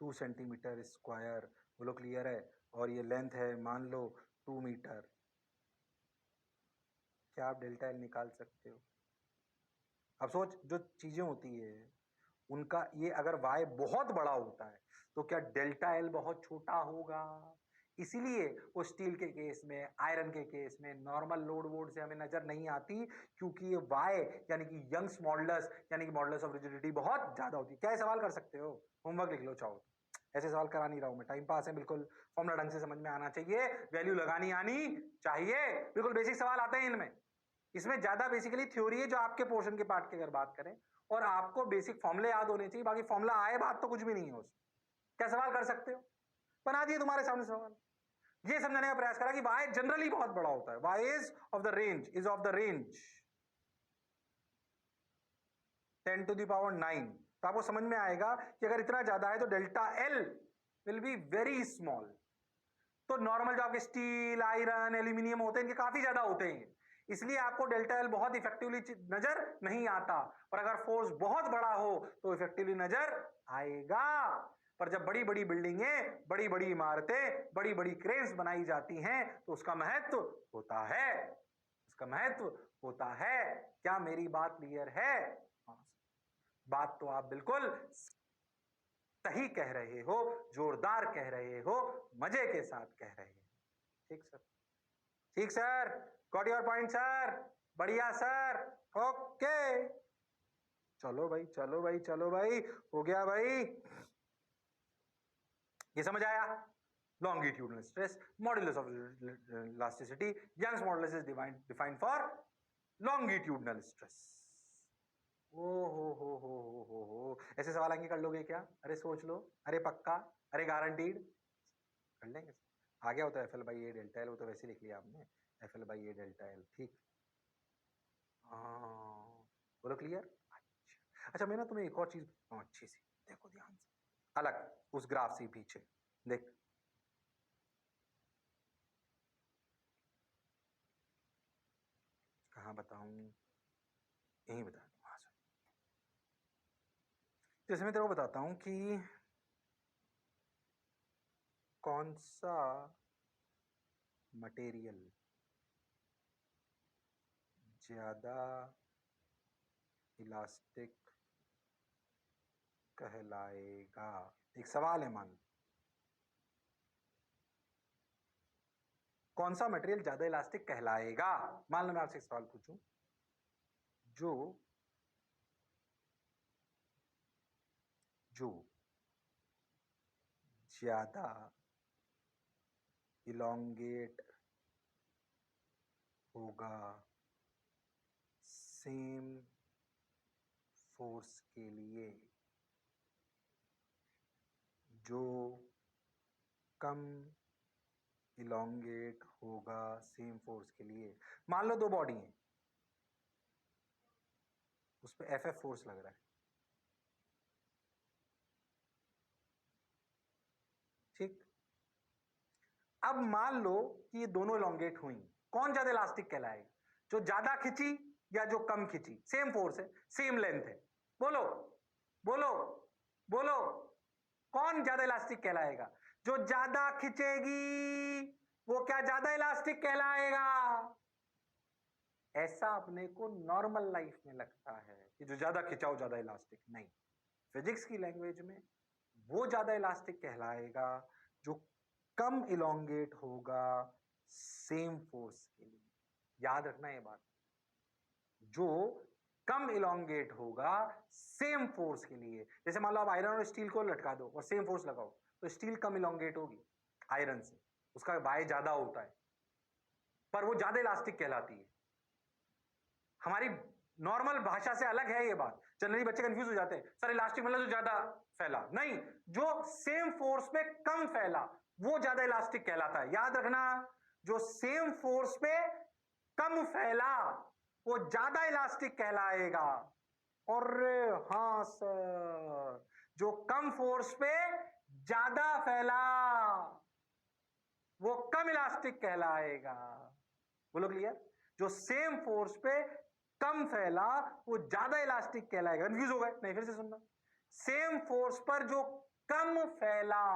2 सेंटीमीटर स्क्वायर, बोलो क्लियर है, और ये लेंथ है मान लो 2 मीटर, क्या आप डेल्टा एल निकाल सकते हो? अब सोच, जो चीजें होती है उनका ये अगर y बहुत बड़ा होता है तो क्या डेल्टा एल बहुत छोटा होगा। इसीलिए वो स्टील के केस में, आयरन के केस में नॉर्मल लोड वोड से हमें नजर नहीं आती, क्योंकि ये y यानी कि यंग्स मॉडुलस यानी कि मॉडुलस ऑफ रिजिडिटी बहुत ज्यादा होती है। क्या सवाल कर सकते हो, होमवर्क लिख लो चाहो, ऐसे सवाल करा नहीं रहा हूं मैं, टाइम पास है बिल्कुल। फॉर्मूला ढंग से समझ में आना चाहिए, वैल्यू लगानी आनी चाहिए, बिल्कुल बेसिक सवाल आते हैं इनमें। इसमें ज्यादा बेसिकली थ्योरी है, जो आपके पोर्शन के पार्ट की अगर बात करें, और आपको बेसिक फॉर्मूले याद होने चाहिए, बाकी फॉर्मूला आए बात तो कुछ भी नहीं है उसमें। क्या सवाल कर सकते हो, बना दिए तुम्हारे सामने सवाल। ये समझने का प्रयास करा कि वाई जनरली बहुत बड़ा होता है, Y is of the range, 10 to the power 9। तो आपको समझ में आएगा कि अगर इतना ज्यादा है तो delta L will be very small. तो नॉर्मल जो आपके स्टील, आयरन, एल्यूमिनियम होते हैं, इनके काफी ज्यादा होते हैं, इसलिए आपको डेल्टा एल बहुत इफेक्टिवली नजर नहीं आता। पर अगर फोर्स बहुत बड़ा हो तो इफेक्टिवली नजर आएगा। पर जब बड़ी बड़ी बिल्डिंगें, बड़ी बड़ी इमारतें, बड़ी बड़ी क्रेन्स बनाई जाती हैं तो उसका महत्व होता है, उसका महत्व होता है। क्या मेरी बात क्लियर है? बात तो आप बिल्कुल सही कह रहे हो, जोरदार कह रहे हो, मजे के साथ कह रहे हो। ठीक सर, ठीक sir, got your point sir, बढ़िया सर, ओके। चलो भाई, चलो भाई, चलो भाई, हो गया भाई, ये समझ आया। Longitudinal stress, modulus of elasticity, Young's modulus is defined for longitudinal stress. ओ हो, ऐसे सवाल आएंगे, कर लोगे क्या? अरे सोच लो, अरे पक्का, अरे गारंटीड, कर लेंगे। आ गया होता है F L by A delta L, वो तो वैसे लिख लिया आपने, F L by A delta L, ठीक। हाँ, बोलो क्लियर। अच्छा मैं ना तुम्हें एक और चीज बताता हूँ अच्छी सी, देखो ध्यान से, अलग उस ग्राफ से पीछे देख, कहाँ बताऊं, यही बता दूं, वहां से। जैसे मैं तेरे को बताता हूं कि कौन सा मटेरियल ज्यादा इलास्टिक कहलाएगा। एक सवाल है, मान लो कौन सा मटेरियल ज्यादा इलास्टिक कहलाएगा। मान लो मैं आपसे एक सवाल पूछूं, जो जो ज्यादा इलोंगेट होगा सेम फोर्स के लिए, जो कम इलोंगेट होगा सेम फोर्स के लिए। मान लो दो बॉडी हैं, उस पर एफ एफ फोर्स लग रहा है, ठीक। अब मान लो कि ये दोनों इलोंगेट हुई, कौन ज्यादा इलास्टिक कहलाएगा? जो ज्यादा खिंची या जो कम खिंची? सेम फोर्स है, सेम लेंथ है, बोलो बोलो बोलो, कौन ज्यादा इलास्टिक कहलाएगा? जो ज्यादा खिंचेगी वो क्या ज्यादा इलास्टिक कहलाएगा? ऐसा अपने को नॉर्मल लाइफ में लगता है कि जो ज्यादा खिंचाओ ज्यादा इलास्टिक, नहीं। फिजिक्स की लैंग्वेज में वो ज्यादा इलास्टिक कहलाएगा जो कम इलोंगेट होगा सेम फोर्स के लिए। याद रखना ये बात, जो कम इलोंगेट होगा सेम फोर्स के लिए। जैसे मान लो आप आयरन और स्टील को लटका दो और सेम फोर्स लगाओ, तो स्टील कम इलोंगेट होगी आयरन से, उसका वाय ज्यादा होता है, पर वो ज्यादा इलास्टिक कहलाती है। हमारी नॉर्मल भाषा से अलग है ये बात। जनरली बच्चे कंफ्यूज हो जाते हैं, सर इलास्टिक मतलब जो ज्यादा फैला, नहीं, जो सेम फोर्स पे कम फैला वो ज्यादा इलास्टिक कहलाता है। याद रखना, जो सेम फोर्स पे कम फैला वो ज्यादा इलास्टिक कहलाएगा। और हाँ सर, जो कम फोर्स पे ज्यादा फैला वो कम इलास्टिक कहलाएगा। बोलो क्लियर? जो सेम फोर्स पे कम फैला वो ज्यादा इलास्टिक कहलाएगा। कंफ्यूज हो गए? नहीं, फिर से सुनना। सेम फोर्स पर जो कम फैला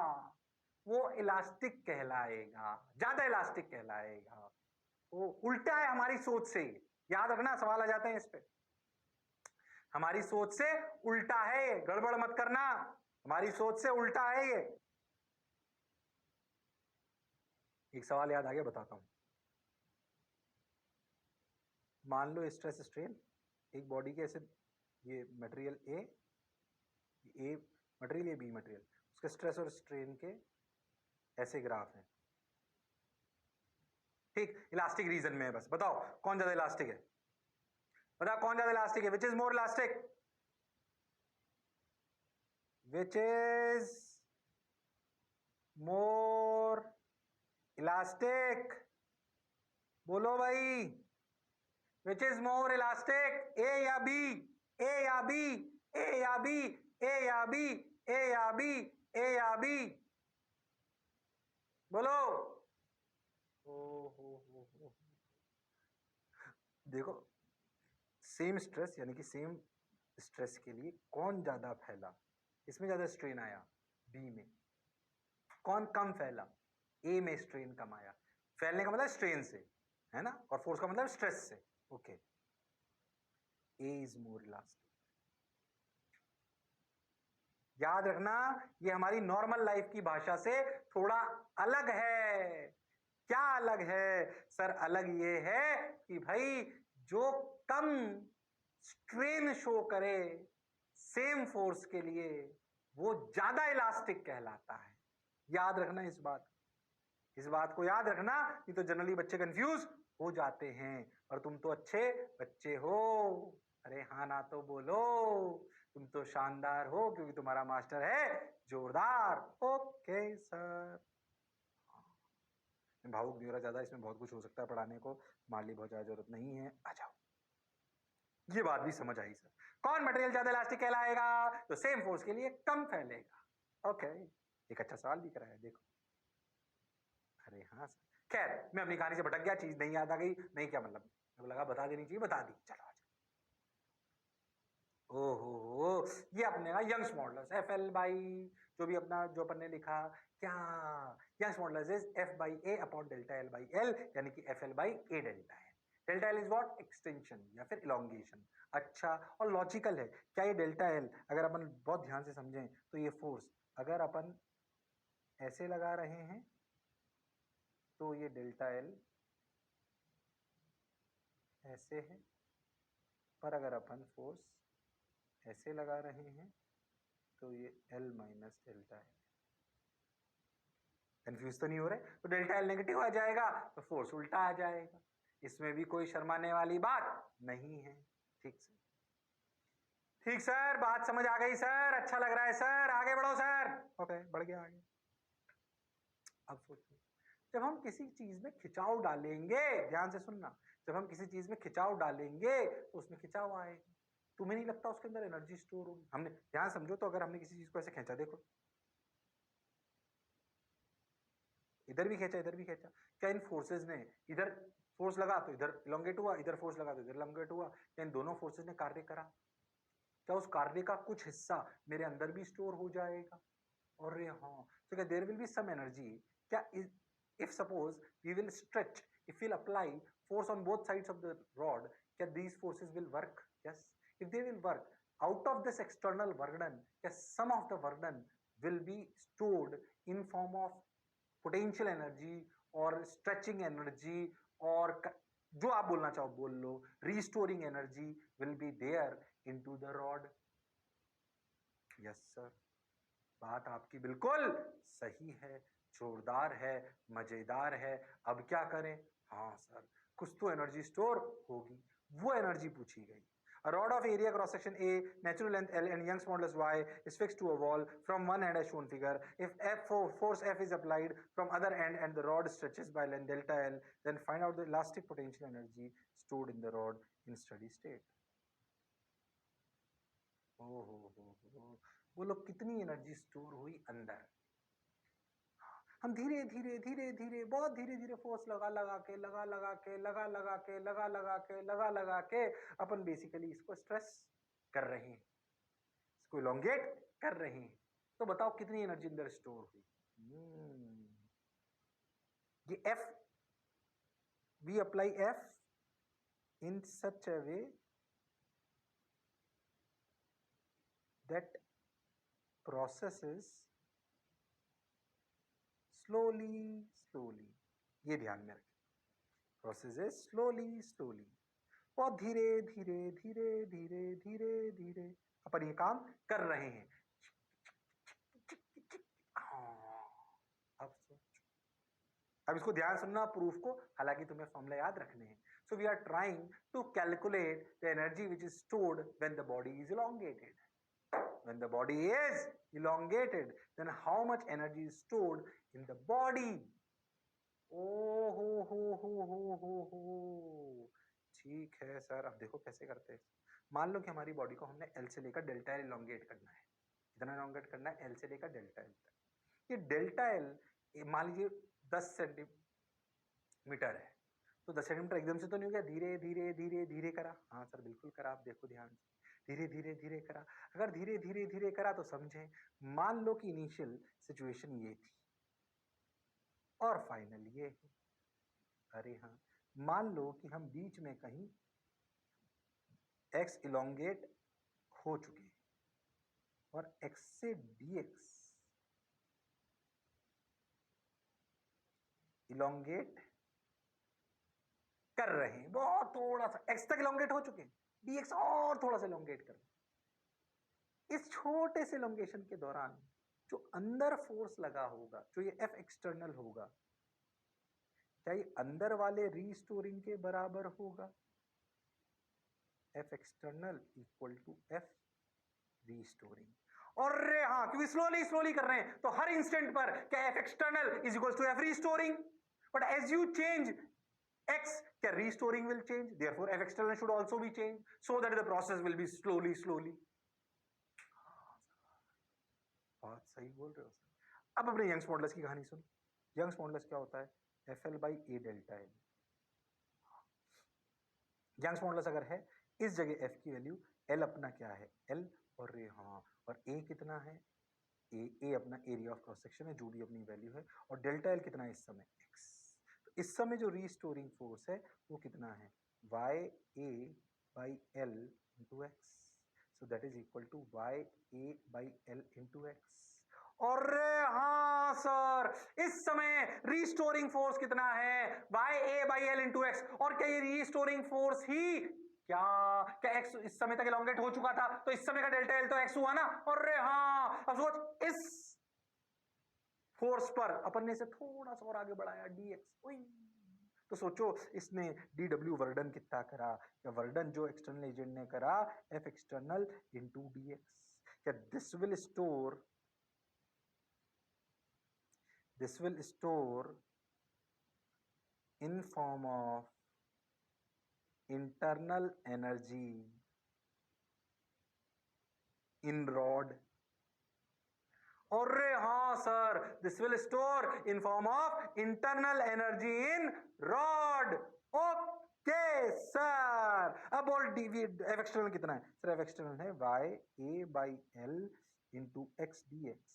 वो इलास्टिक कहलाएगा, ज्यादा इलास्टिक कहलाएगा। वो उल्टा है हमारी सोच से। याद रखना, सवाल आ जाते हैं इस पे। हमारी सोच से उल्टा है ये, गड़बड़ मत करना, हमारी सोच से उल्टा है ये। एक सवाल याद आ गया, बताता हूं। मान लो स्ट्रेस स्ट्रेन, एक बॉडी के ऐसे, ये मटेरियल ए मटेरियल, ये बी मटेरियल, उसके स्ट्रेस और स्ट्रेन के ऐसे ग्राफ हैं, ठीक। इलास्टिक रीजन में है, बस बताओ कौन ज्यादा इलास्टिक है? बताओ कौन ज्यादा इलास्टिक है? Which is more elastic? Which is more elastic? बोलो भाई, विच इज मोर इलास्टिक? ए या बी? ए या बी? ए या बी? ए या बी? ए या बी? ए या बी? बोलो। हो। देखो, सेम स्ट्रेस यानी कि सेम स्ट्रेस के लिए कौन ज्यादा फैला? इसमें ज्यादा स्ट्रेन आया बी में। कौन कम फैला? ए में स्ट्रेन कम आया। फैलने का मतलब स्ट्रेन से है ना, और फोर्स का मतलब स्ट्रेस से। Okay, A is more elastic. याद रखना, ये हमारी नॉर्मल लाइफ की भाषा से थोड़ा अलग है। क्या अलग है सर? अलग ये है कि भाई जो कम स्ट्रेन शो करे सेम फोर्स के लिए वो ज्यादा इलास्टिक कहलाता है। याद रखना इस बात को याद रखना, नहीं तो जनरली बच्चे कंफ्यूज हो जाते हैं। और तुम तो अच्छे बच्चे हो, अरे हाँ ना तो बोलो, तुम तो शानदार हो क्योंकि तुम्हारा मास्टर है जोरदार। ओके सर, भावुक नहीं हो रहा ज्यादा, इसमें बहुत कुछ हो सकता है पढ़ाने को, मारली बहुत ज्यादा जरूरत नहीं है। आ जाओ, ये बात भी समझ आई सर। कौन मटेरियल ज्यादा इलास्टिक कहलाएगा? तो सेम फोर्स के लिए कम फैलेगा। ओके, एक अच्छा सवाल भी कराया, देखो। अरे हाँ सर, खैर मैं अपनी कहानी से भटक गया, चीज नहीं याद आ गई, नहीं क्या मतलब, मेरे को लगा बता देनी चाहिए, बता दी, चलो आ जाओ। ओहो, ये अपने ना Young's modulus F L by, जो भी अपना जो अपन ने लिखा क्या, Young's modulus is F by A upon delta L by L, यानी कि F L by A delta L. Delta L is what? Extension या फिर इलोंगेशन। अच्छा, और लॉजिकल है क्या ये डेल्टा एल? अगर अपन बहुत ध्यान से समझें तो ये फोर्स अगर अपन ऐसे लगा रहे हैं तो ये डेल्टा एल ऐसे है, पर अगर अपन फोर्स ऐसे लगा रहे हैं तो ये L minus delta L. Confuse तो नहीं हो रहे? तो डेल्टा एल नेगेटिव आ जाएगा तो फोर्स उल्टा आ जाएगा, इसमें भी कोई शर्माने वाली बात नहीं है। ठीक सर, ठीक सर, बात समझ आ गई सर, अच्छा लग रहा है सर, आगे बढ़ो सर। ओके, बढ़ गया आगे। अब सोचो, जब हम किसी चीज में खिंचाव डालेंगे, ध्यान से सुनना, जब हम किसी चीज में खिंचाव डालेंगे तो उसमें खिंचाव आएगा। तुम्हें नहीं लगता उसके अंदर एनर्जी स्टोर होगी? हमने ध्यान समझो, तो अगर हमने किसी चीज को ऐसे खींचा, देखो इधर भी खींचा, इधर भी खींचा, क्या इन फोर्सेस ने इधर फोर्स लगा तो इधर इलोंगेट हुआ, इधर फोर्स लगा तो इधर इलोंगेट हुआ, क्या इन दोनों फोर्सेस ने कार्य करा? क्या उस कार्य का कुछ हिस्सा मेरे अंदर भी स्टोर हो जाएगा? और हाँ, so there will be some energy. क्या if suppose we will stretch, if we'll apply force on both sides of the rod, क्या these forces will work? Yes. If they will work, out of this external work done, क्या some of the work done will be stored in form of potential energy or stretching energy or जो आप बोलना चाहो बोल लो, restoring energy will be there into the rod. Yes sir. बात आपकी बिल्कुल सही है, जोरदार है, मजेदार है। अब क्या करें? हाँ सर, कुछ तो एनर्जी स्टोर होगी, वो एनर्जी पूछी गई। A rod of area cross section A, natural length L and Young's modulus Y is fixed to a wall from one end as shown figure. If force F is applied from other end and the rod stretches by length delta L, then find out the elastic potential energy stored in the rod in steady state. हो बोलो कितनी energy store हुई अंदर? हम धीरे धीरे धीरे धीरे बहुत धीरे धीरे फोर्स लगा के अपन बेसिकली इसको स्ट्रेस कर रहे हैं, इसको इलोंगेट कर रहे हैं। तो बताओ कितनी एनर्जी अंदर स्टोर हुई? ये F, we apply F in such a way that processes slowly, ये ध्यान में रखें, processes slowly, बहुत धीरे धीरे धीरे धीरे धीरे धीरे अपन ये काम कर रहे हैं। अब सोचो, अब इसको ध्यान सुनना प्रूफ को, हालांकि तुम्हें फॉर्मूला याद रखने हैं। So we are trying to calculate the energy which is stored when the body is elongated. When the body is elongated, then how much energy is stored in the body? Oh हो। ठीक है sir, अब देखो कैसे करते हैं। मान लो कि हमारी बॉडी को हमने L से लेकर डेल्टा L elongate करना है। कितना elongate करना है? L से लेकर डेल्टा L तक। ये डेल्टा L मान लीजिए 10 सेंटीमीटर है, तो 10 सेंटीमीटर एकदम से तो नहीं हो गया, धीरे धीरे धीरे धीरे करा। हाँ सर बिल्कुल करा, आप देखो ध्यान से, धीरे धीरे धीरे करा। अगर धीरे धीरे धीरे करा तो समझे, मान लो कि इनिशियल सिचुएशन ये थी और फाइनल ये है। अरे हाँ, मान लो कि हम बीच में कहीं x इलोंगेट हो चुके हैं और x से dx इलोंगेट कर रहे हैं, बहुत थोड़ा सा x तक इलोंगेट हो चुके हैं, dx और थोड़ा सा इलोंगेट कर रहे हैं। इस छोटे से इलोंगेशन के दौरान जो अंदर फोर्स लगा होगा, जो ये F एक्सटर्नल होगा, क्या ये अंदर वाले रीस्टोरिंग के बराबर होगा? F external equal to F restoring. और हाँ, क्योंकि स्लोली कर रहे हैं तो हर इंस्टेंट पर क्या F external is equal to F restoring. But as you change X, क्या restoring will change, therefore F external should also be change so that the process will be slowly. बहुत सही बोल रहे हो सर। अब अपने यंग्स मॉडुलस की कहानी सुनो। यंग्स मॉडुलस क्या होता है? FL by A delta L। Young's modulus अगर है, इस जगह F की वैल्यू, L अपना क्या है? L, और हाँ, और A कितना है? A अपना एरिया ऑफ क्रॉस सेक्शन है, जो भी अपनी वैल्यू है, और डेल्टा L कितना है इस समय? X। तो इस समय जो रीस्टोरिंग फोर्स है वो कितना है? YA by L into X। So that is equal to YA by L into X। और हाँ सर, इस समय रीस्टोरिंग फोर्स कितना है? YA by L into X। और क्या ये रीस्टोरिंग फोर्स ही क्या X इस समय तक elongate हो चुका था, तो इस समय का डेल्टा L तो X हुआ ना? और हाँ, अब सोच, इस फोर्स पर अपन ने इसे थोड़ा सा और आगे बढ़ाया, dx। तो सोचो इसने dw वर्डन कितना करा, या वर्डन जो एक्सटर्नल एजेंट ने करा F एक्सटर्नल इंटू dx। क्या this will store in form of internal energy in rod, अरे हाँ sir, this will store in form of internal energy in rod. Okay sir, अब बोल डीवी एफ एक्सटर्नल कितना है sir? F external है Y A by L into X D X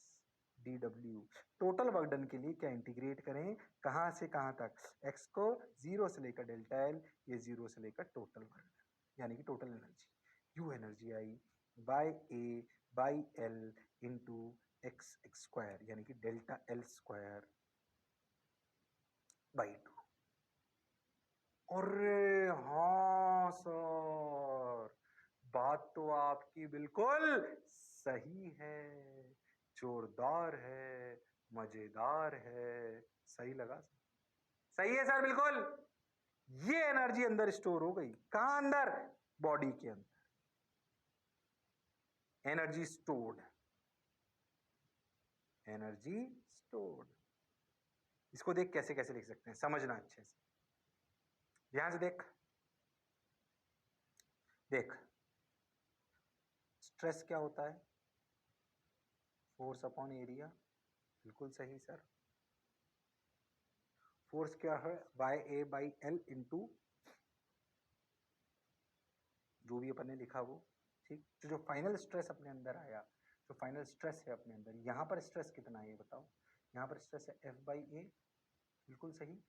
D W. Total work done के लिए क्या integrate करें, कहां से कहां तक? एक्स को 0 से लेकर डेल्टा एल, ये 0 से लेकर टोटल वर्क डन यानी कि total energy. You energy I by A by L into x square यानी कि डेल्टा एल स्क्वायर बाई 2। अरे हाँ सर, बात तो आपकी बिल्कुल सही है, जोरदार है, मजेदार है। सही लगा सर? सही है सर, बिल्कुल। ये एनर्जी अंदर स्टोर हो गई। कहां अंदर? बॉडी के अंदर एनर्जी स्टोर्ड, एनर्जी स्टोर्ड। इसको देख कैसे कैसे लिख सकते हैं, समझना अच्छे से। ध्यान से देख, देख स्ट्रेस क्या होता है? Force upon area. बिल्कुल सही सर। फोर्स क्या है? By A by L into जो भी अपन ने लिखा वो, ठीक। तो जो फाइनल स्ट्रेस अपने अंदर आया, जो फाइनल स्ट्रेस है अपने अंदर, यहां पर स्ट्रेस कितना है ये बताओ? यहां पर स्ट्रेस है एफ बाई ए, बिल्कुल सही।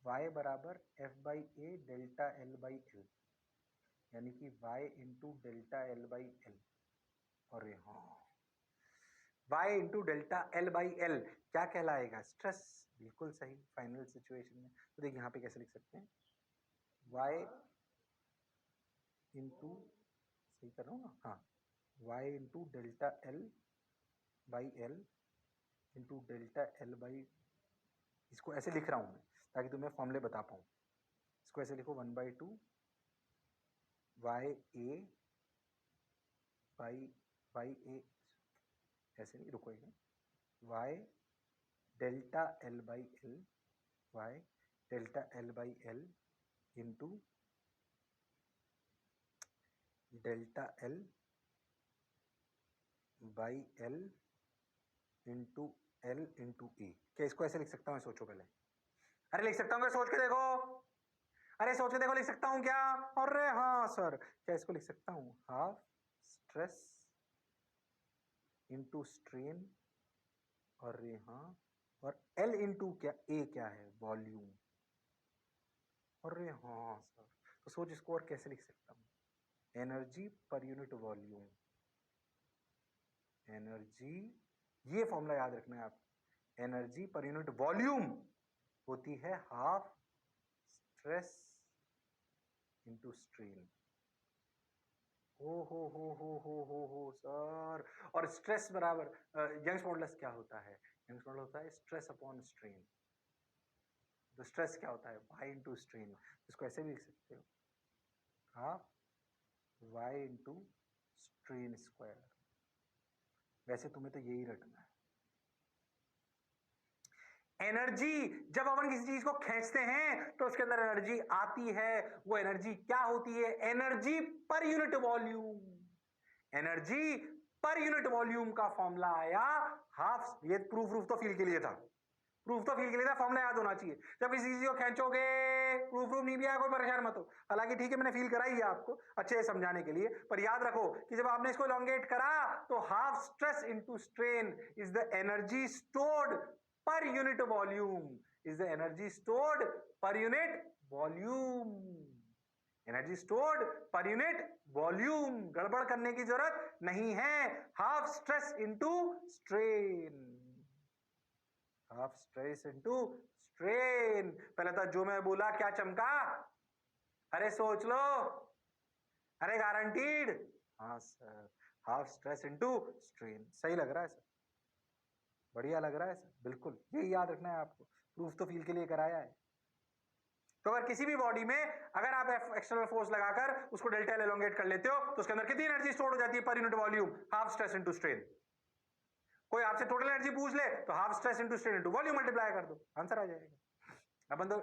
y बराबर F by A delta L by L यानी कि y into delta L by L. अरे हाँ, y into delta L by L क्या कहलाएगा? स्ट्रेस। बिल्कुल सही। फाइनल सिचुएशन में तो देख यहाँ पे कैसे लिख सकते हैं, y इंटू, सही कर रहा हूँ ना? हाँ, y into delta L by L into delta L by, इसको ऐसे लिख रहा हूँ मैं ताकि तुम्हें फॉर्मूले बता पाऊँ। इसको ऐसे लिखो 1/2 वाई ए बाई ए, ऐसे नहीं, रुको एक, Y delta L by L, Y delta L by L into delta L by L into L into A. क्या इसको ऐसे लिख सकता हूँ? सोचो पहले। अरे लिख सकता हूँ क्या? सोच के देखो। अरे सोच के देखो, लिख सकता हूँ क्या? अरे हाँ सर, क्या इसको लिख सकता हूँ? हाफ स्ट्रेस इंटू स्ट्रेन, और हाँ, और एल इंटू क्या, ए क्या है? वॉल्यूम। अरे हाँ सर, तो सोच इसको और कैसे लिख सकता हूँ? Energy per unit volume. Energy, ये फॉर्मूला याद रखना है आप। एनर्जी पर यूनिट वॉल्यूम होती है हाफ स्ट्रेस इंटू स्ट्रेन। हो सर। और स्ट्रेस बराबर यंग्स मॉडुलस क्या होता है? यंग्स मॉडुलस होता है स्ट्रेस अपॉन स्ट्रेन। तो स्ट्रेस क्या होता है? Y into strain. इसको ऐसे भी लिख सकते हो, half Y into strain square. वैसे तुम्हें तो यही रटना है। एनर्जी, जब अपन किसी चीज को खींचते हैं तो उसके अंदर एनर्जी आती है। वो एनर्जी क्या होती है? Energy per unit volume. Energy per unit volume का फॉर्मूला आया हाफ। ये प्रूफ तो फील के लिए था, प्रूफ तो फील के लिए था, फॉर्मूला याद होना चाहिए। जब किसी चीज को खींचोगे, प्रूफ नहीं भी आया कोई परेशान मत हो। हालांकि ठीक है, मैंने फील कराई है आपको अच्छे से समझाने के लिए, पर याद रखो कि जब आपने इसको एलोंगेट करा तो half stress into strain is the energy stored per unit volume, is the energy stored per unit volume. Energy stored per unit volume, गड़बड़ करने की जरूरत नहीं है। Half stress into strain, half stress into strain. पहले तो जो मैं बोला क्या चमका? अरे सोच लो। अरे गारंटीड। हाँ sir, half stress into strain. सही लग रहा है सर, बढ़िया लग रहा है सर, बिल्कुल यही याद रखना है आपको। प्रूफ तो फील के लिए कराया है। तो अगर किसी भी बॉडी में अगर आप एक्सटर्नल फोर्स लगाकर उसको डेल्टा एल एलोंगेट कर लेते हो तो उसके अंदर कितनी एनर्जी स्टोर हो जाती है per unit volume? Half stress into strain. कोई आपसे टोटल एनर्जी पूछ ले तो half stress into strain into volume multiply कर दो, आंसर आ जाएगा। अपन तो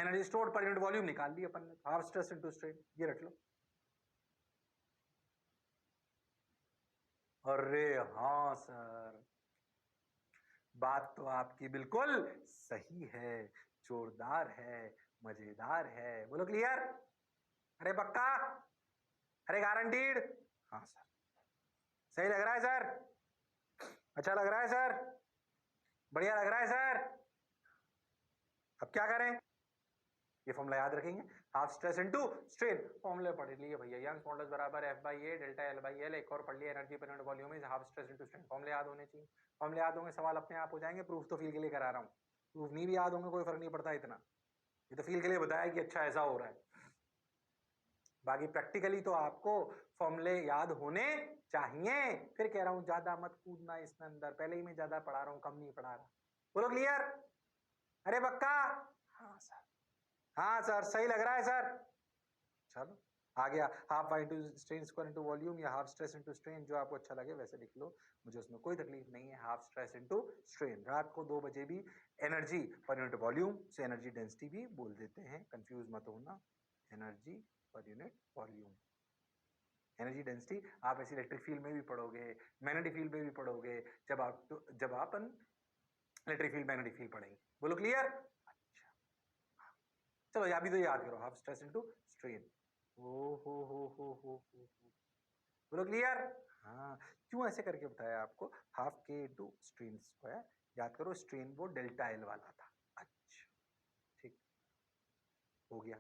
energy stored per unit volume निकाल ली अपन ने, हाफ स्ट्रेस इंटू स्ट्रेन, ये रख लो। अरे हाँ सर, बात तो आपकी बिल्कुल सही है, जोरदार है, मजेदार है। बोलो क्लियर? अरे पक्का? अरे गारंटीड? हाँ सर। सही लग रहा है सर? अच्छा लग रहा है सर? बढ़िया लग रहा है सर? अब क्या करें? ये फॉर्मूला याद रखेंगे, हाफ स्ट्रेस इनटू स्ट्रेन। फॉर्मूले पढ़ लिए भैया, यंग्स मॉडुलस बराबर F by A delta L by L. एक और पढ़ लिया, energy per unit volume is half stress into strain. फॉर्मूले याद होने चाहिए। फॉर्मूले याद होंगे, सवाल अपने आप हो जाएंगे। प्रूफ तो फील के लिए करा रहा हूँ, प्रूफ नहीं भी याद होंगे कोई फर्क नहीं पड़ता इतना, ये तो फील के लिए बताया कि अच्छा ऐसा हो रहा है। बाकी प्रैक्टिकली तो आपको फॉर्मूले याद होने चाहिए। फिर कह रहा हूं ज्यादा मत कूदना इसमें अंदर, पहले ही मैं ज्यादा पढ़ा रहा हूं, कम नहीं पढ़ा रहा। बोलो क्लियर? अरे पक्का? हाँ सर। हाँ सर, सही लग रहा है सर? चलो आ गया, half Y into strain square into volume या हाफ स्ट्रेस इंटू स्ट्रेन, जो आपको अच्छा लगे वैसे लिख लो, मुझे उसमें कोई तकलीफ नहीं है। हाफ स्ट्रेस इंटू स्ट्रेन, रात को 2 बजे भी एनर्जी पर यूनिट वॉल्यूम से एनर्जी डेंसिटी भी बोल देते हैं, कंफ्यूज मत होना। Energy per unit volume, energy density आप ऐसे इलेक्ट्रिक फील्ड में भी पढ़ोगे, मैग्नेटिक फील्ड में भी पढ़ोगे, जब आप इलेक्ट्रिक फील्ड मैग्नेटिक फील्ड पढ़ेंगे। बोलो क्लियर? अच्छा, चलो या भी तो याद करो, हाफ स्ट्रेस इनटू स्ट्रेन। ओ हो। बोलो क्लियर? हाँ, क्यों ऐसे करके बताया आपको, हाफ के इनटू स्ट्रेन स्क्वायर। याद करो, स्ट्रेन वो डेल्टा एल वाला था। अच्छा, ठीक हो गया।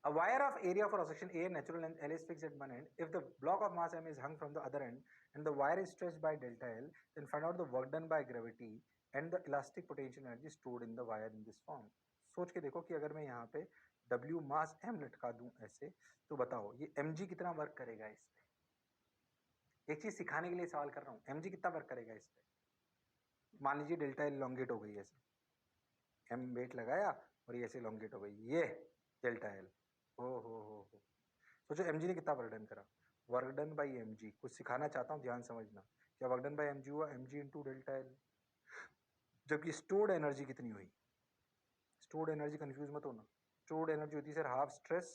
A wire of area of cross section A natural length L is fixed at one end. If the block of mass M is hung from the other end and the wire is stretched by delta L, then find out the work done by gravity and the elastic potential energy stored in the wire in this form. सोच के देखो कि अगर मैं यहाँ पे W मास M लटका दूं ऐसे, तो बताओ ये mg कितना वर्क करेगा इस पे। एक चीज सिखाने के लिए सवाल कर रहा हूँ, mg कितना वर्क करेगा इस पे। मान लीजिए डेल्टा एल लॉन्गेट हो गई ऐसे, m वेट लगाया और ये ऐसे लॉन्गेट हो गई, ये डेल्टा एल। हो सोचो mg ने कितना वर्क डन करा, वर्क डन बाई mg। कुछ सिखाना चाहता हूँ, ध्यान समझना। क्या वर्क डन बाई mg हुआ, mg इंटू डेल्टा एल। जबकि स्टोर्ड एनर्जी कितनी हुई, स्टोर्ड एनर्जी कंफ्यूज मत होना, स्टोर्ड एनर्जी होती है sir half stress,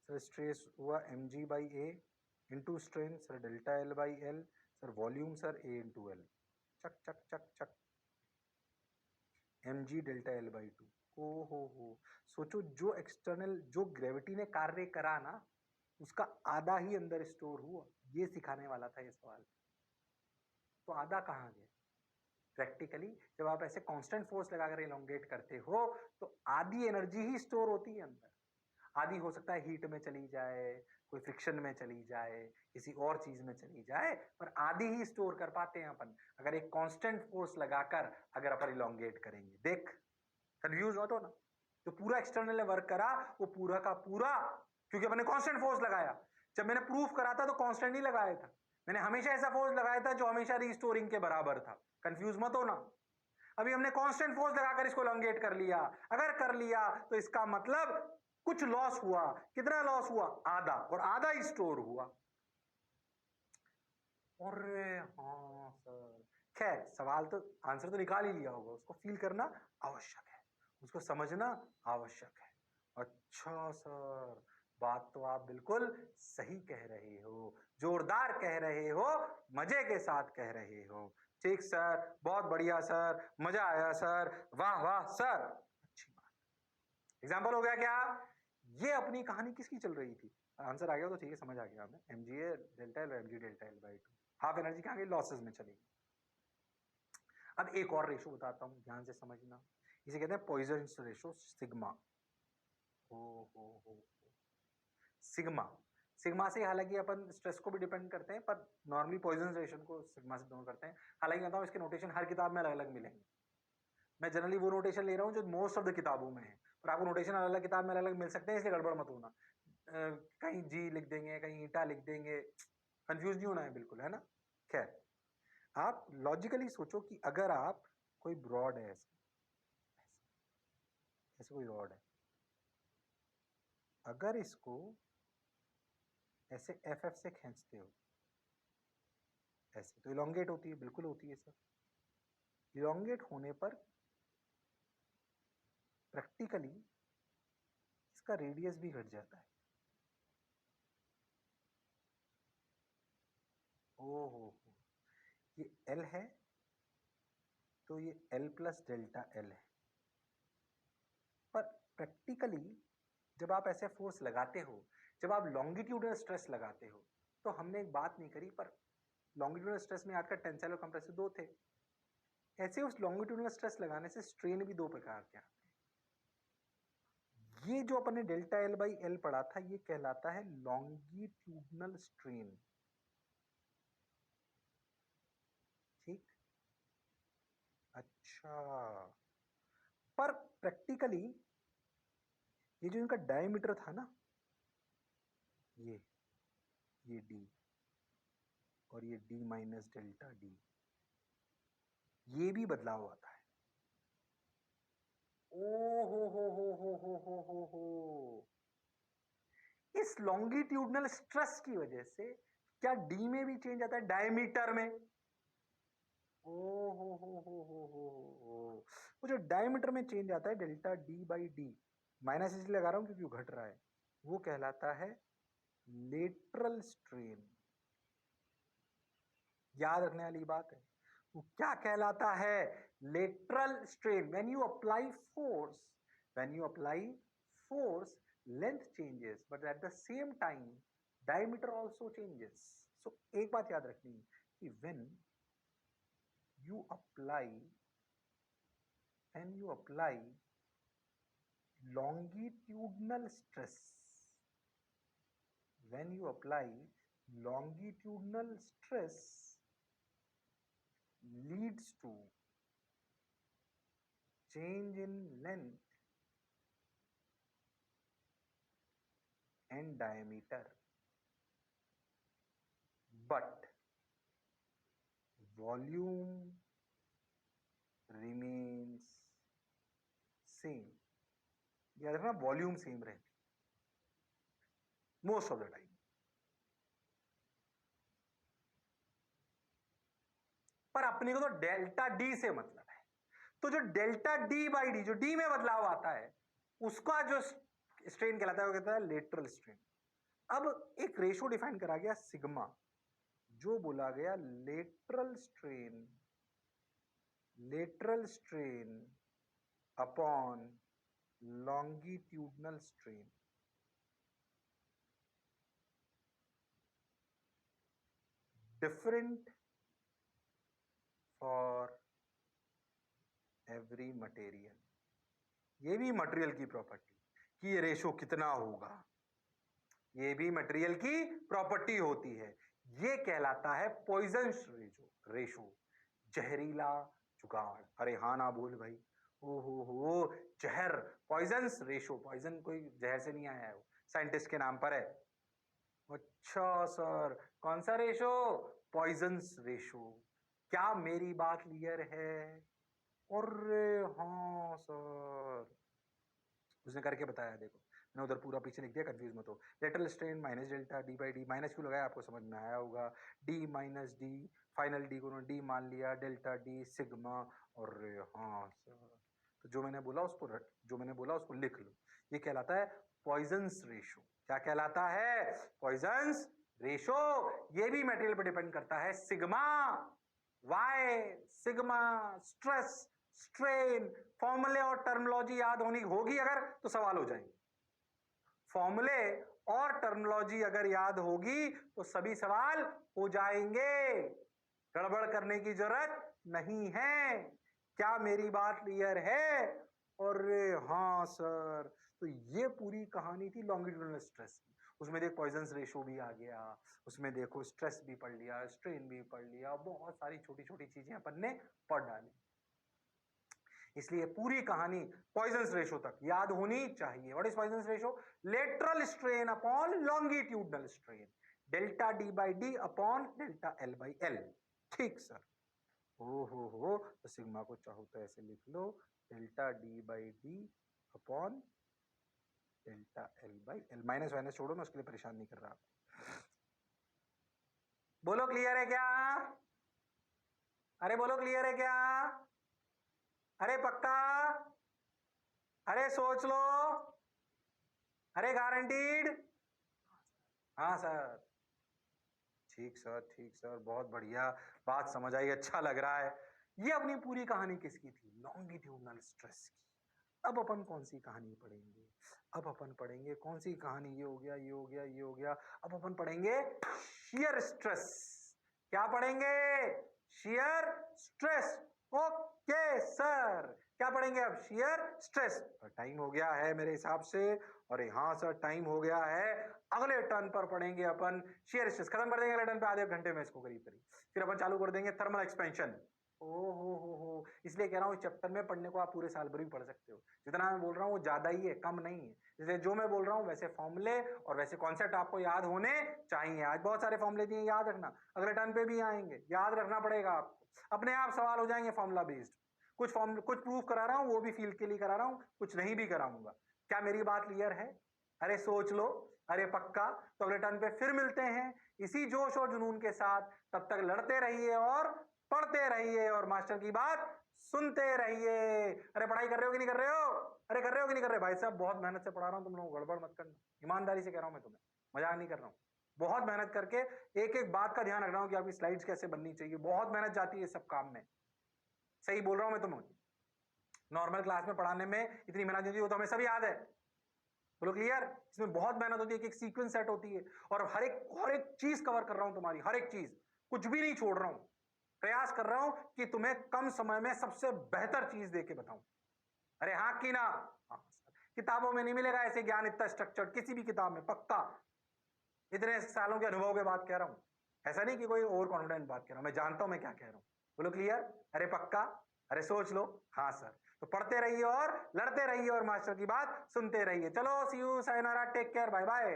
sir stress हुआ mg by A into strain sir delta L by L, sir volume sir A into L. चक चक चक चक, mg डेल्टा एल बाई 2। ओ हो, सोचो जो एक्सटर्नल, जो ग्रेविटी ने कार्य करा ना, उसका आधा ही अंदर स्टोर हुआ। ये सिखाने वाला था ये सवाल। तो आधा कहाँ गया? प्रैक्टिकली जब आप ऐसे कांस्टेंट फोर्स लगाकर इलोंगेट करते हो तो आधी एनर्जी ही स्टोर होती है अंदर। आधी हो सकता है हीट में चली जाए, कोई फ्रिक्शन में चली जाए, किसी और चीज में चली जाए, पर आधी ही स्टोर कर पाते हैं अपन अगर एक कांस्टेंट फोर्स लगाकर अगर अपन इलोंगेट करेंगे। देख, कंफ्यूज हो तो ना, जो पूरा एक्सटर्नल ने वर्क करा वो पूरा का पूरा, क्योंकि अपने कांस्टेंट फोर्स लगाया। जब मैंने प्रूफ करा था तो कांस्टेंट नहीं लगाया था, मैंने हमेशा ऐसा फोर्स लगाया था जो हमेशा रिस्टोरिंग के बराबर था। कंफ्यूज मत हो ना। अभी हमने कांस्टेंट फोर्स लगाकर इसको लॉन्गेट कर लिया, अगर कर लिया तो इसका मतलब कुछ लॉस हुआ। कितना लॉस हुआ? आधा, और आधा ही स्टोर हुआ। अरे हाँ सर, खैर सवाल तो, आंसर तो निकाल ही लिया होगा, उसको फील करना आवश्यक है, उसको समझना आवश्यक है। अच्छा सर, बात तो आप बिल्कुल सही कह रहे हो, जोरदार कह रहे हो, मजे के साथ कह रहे हो। ठीक सर, बहुत बढ़िया सर, मजा आया सर, वाह वाह सर, अच्छी बात। एग्जाम्पल हो गया क्या? ये अपनी कहानी किसकी चल रही थी? आंसर आ गया तो ठीक है, समझ आ गया हमें, mga delta L mg delta L by 2। Half energy कहाँ गई? लॉसेस में चली गई। अब एक और रेशो बताता हूं, ध्यान से समझना, इसे कहते हैं पॉइजन रेशो, सिग्मा। ओ हो सिग्मा, सिग्मा से हालांकि अपन स्ट्रेस को भी डिपेंड करते हैं, पर नॉर्मली पॉइजन रेशो को सिग्मा से दोनों करते हैं। हालांकि बताऊं इसके नोटेशन हर किताब में अलग अलग मिलेंगे, मैं जनरली वो नोटेशन ले रहा हूं जो मोस्ट ऑफ द किताबों में है, पर आपको नोटेशन अलग अलग किताब में अलग अलग मिल सकते हैं, इसलिए गड़बड़ मत होना। कहीं जी लिख देंगे, कहीं ईटा लिख देंगे, कंफ्यूज नहीं होना है बिल्कुल, है ना। खैर, आप लॉजिकली सोचो कि अगर आप, कोई ब्रॉड है ऐसे, ऐसे कोई रॉड है, अगर इसको ऐसे एफ एफ से खींचते हो ऐसे, तो इलोंगेट होती है, बिल्कुल होती है सर। इलोंगेट होने पर प्रैक्टिकली इसका रेडियस भी घट जाता है। ओ हो, ये एल है, तो ये L प्लस डेल्टा L है। पर प्रैक्टिकली जब आप ऐसे फोर्स लगाते हो, जब आप लॉन्गिट्यूडनल स्ट्रेस लगाते हो, तो हमने एक बात नहीं करी, पर लॉन्गिट्यूडनल स्ट्रेस में आपका टेंसाइल और कंप्रेसिव दो थे। ऐसे उस लॉन्गिट्यूडनल स्ट्रेस लगाने से स्ट्रेन भी दो प्रकार के आते हैं। ये जो अपन ने डेल्टा L बाई L पढ़ा था, ये कहलाता है लॉन्गिट्यूडनल स्ट्रेन। ठीक, अच्छा। पर प्रैक्टिकली ये जो इनका डायमीटर था ना, ये D और ये D माइनस डेल्टा D, ये भी बदलाव आता है। ओ हो। इस लॉन्गिट्यूडनल स्ट्रेस की वजह से क्या डी में भी चेंज आता है, डायमीटर में? ओ हो। वो जो डायमीटर में चेंज आता है delta D by D, minus इसलिए लगा रहा हूं क्योंकि वो घट रहा है, वो कहलाता है लेटरल स्ट्रेन। याद रखने वाली बात है। वो क्या कहलाता है? Lateral strain. When you apply force, length changes, but at the same time diameter also changes. So एक बात याद रखनी है कि when you apply longitudinal stress, leads to change in length and diameter, but volume remains same. याद रखना, volume same रहती most of the time. पर अपने को तो डेल्टा डी से मतलब है, तो जो डेल्टा डी बाई डी, जो डी में बदलाव आता है, उसका जो स्ट्रेन कहलाता है वो कहता है लेटरल स्ट्रेन। अब एक रेशो डिफाइन करा गया सिग्मा, जो बोला गया lateral strain upon longitudinal strain. Different for every material. ये भी मटेरियल की प्रॉपर्टी कि ये रेशो कितना होगा, ये भी मटेरियल की प्रॉपर्टी होती है। ये कहलाता है पॉइजन्स रेशो, जहरीला जुगाड़। अरे हाँ ना बोल भाई, ओ हो, जहर, पॉइजन्स रेशो। पॉइजन कोई जहर से नहीं आया है, वो साइंटिस्ट के नाम पर है। अच्छा सर, कौन सा रेशो? Poisons ratio. क्या मेरी बात क्लियर है? अरे हाँ सर, उसने करके बताया, देखो मैंने उधर पूरा पीछे लिख दिया, कंफ्यूज मत हो। Lateral strain minus delta D by D, minus क्यों लगाया आपको समझ में आया होगा। D minus D, final D को डी मान लिया, डेल्टा डी सिग्मा। और हाँ सर, तो जो मैंने बोला उसको लिख लो। ये कहलाता है पॉइजन्स रेशो। क्या कहलाता है? Poisson's ratio. ये भी मटेरियल पर डिपेंड करता है। Sigma Y, sigma stress strain. फॉर्मूले और टर्मिनोलॉजी याद होगी अगर तो सवाल हो जाएंगे। फॉर्मूले और टर्मिनोलॉजी अगर याद होगी तो सभी सवाल हो जाएंगे, गड़बड़ करने की जरूरत नहीं है। क्या मेरी बात क्लियर है? और हाँ सर, तो ये पूरी कहानी थी लॉन्गिट्यूडनल स्ट्रेस की। उसमें देख पॉइजन्स रेशो भी आ गया, उसमें देखो स्ट्रेस भी पढ़ लिया, स्ट्रेन भी पढ़ लिया, बहुत सारी छोटी छोटी चीजें अपन ने पढ़ डाली। इसलिए पूरी कहानी पॉइजन्स रेशो तक याद होनी चाहिए। What is Poisson's ratio? Lateral strain upon longitudinal strain, delta D by D upon delta L by L. ठीक सर। हो तो सिग्मा को चाहो तो ऐसे लिख लो, delta D by D upon delta L by L. Minus वाइनस छोड़ो, मैं उसके लिए परेशान नहीं कर रहा। बोलो क्लियर है क्या? अरे बोलो क्लियर है क्या? अरे पक्का? अरे सोच लो। अरे गारंटीड? हाँ सर। ठीक सर, बहुत बढ़िया, बात समझ आई, अच्छा लग रहा है। ये अपनी पूरी कहानी किसकी थी? लॉन्गिट्यूडनल स्ट्रेस की। अब अपन कौन सी कहानी पढ़ेंगे? अब अपन पढ़ेंगे कौन सी कहानी? ये हो गया, ये हो गया, ये हो गया। अब अपन पढ़ेंगे शियर स्ट्रेस। क्या पढ़ेंगे? Shear stress. ओके सर, क्या पढ़ेंगे अब? Shear stress. टाइम हो गया है मेरे हिसाब से, और हाँ सर टाइम हो गया है। अगले टर्न पर पढ़ेंगे अपन शियर स्ट्रेस। खत्म कर देंगे अगले टर्न पे, आधे घंटे में इसको करीब करीब। फिर अपन चालू कर देंगे थर्मल एक्सपेंशन। ओ हो, इसलिए कह रहा हूँ इस चैप्टर में पढ़ने को आप पूरे साल भर भी पढ़ सकते हो। जितना मैं बोल रहा हूँ वो ज्यादा ही है, कम नहीं है। जैसे जो मैं बोल रहा हूँ वैसे फॉर्मूले और वैसे कॉन्सेप्ट आपको याद होने चाहिए। आज बहुत सारे फॉर्मूले दिए, याद रखना। अगले टर्न पे भी आएंगे, याद रखना पड़ेगा आपको। अपने आप सवाल हो जाएंगे फॉर्मूला बेस्ड। कुछ प्रूफ करा रहा हूँ, वो भी फील के लिए करा रहा हूँ, कुछ नहीं भी कराऊंगा। क्या मेरी बात क्लियर है? अरे सोच लो, अरे पक्का। तो अगले टर्न पे फिर मिलते हैं इसी जोश और जुनून के साथ। तब तक लड़ते रहिए और पढ़ते रहिए और मास्टर की बात सुनते रहिए। अरे पढ़ाई कर रहे हो कि नहीं कर रहे हो? अरे कर रहे हो कि नहीं कर रहे? भाई साहब बहुत मेहनत से पढ़ा रहा हूं, तुम लोग गड़बड़ मत करना। ईमानदारी से कह रहा हूं मैं तुम्हें, मजाक नहीं कर रहा हूं। बहुत मेहनत करके एक एक बात का ध्यान रख रहा हूं कि आपकी स्लाइड्स कैसे बननी चाहिए। बहुत मेहनत जाती है सब काम में। सही बोल रहा हूं मैं तुम्हें। नॉर्मल क्लास में पढ़ाने में इतनी मेहनत होती है, वो तो हमें सब याद है। बोलो क्लियर? इसमें बहुत मेहनत होती है, एक सीक्वेंस सेट होती है, और हर एक चीज कवर कर रहा हूं तुम्हारी, हर एक चीज, कुछ भी नहीं छोड़ रहा हूं। प्रयास कर रहा हूं कि तुम्हें कम समय में सबसे बेहतर चीज देके बताऊं। अरे हाँ कि ना? हाँ सर। किताबों में नहीं मिलेगा ऐसे ज्ञान इतना स्ट्रक्चर्ड, किसी भी किताब में, पक्का। इतने सालों के अनुभव के बात कह रहा हूं, ऐसा नहीं कि कोई ओवर कॉन्फिडेंट बात कह रहा हूं। मैं जानता हूं मैं क्या कह रहा हूं। बोलो क्लियर? अरे पक्का? अरे सोच लो। हाँ सर। तो पढ़ते रहिए और लड़ते रहिए और मास्टर की बात सुनते रहिए। चलो सी यू, सायोनारा, टेक केयर, बाय बाय।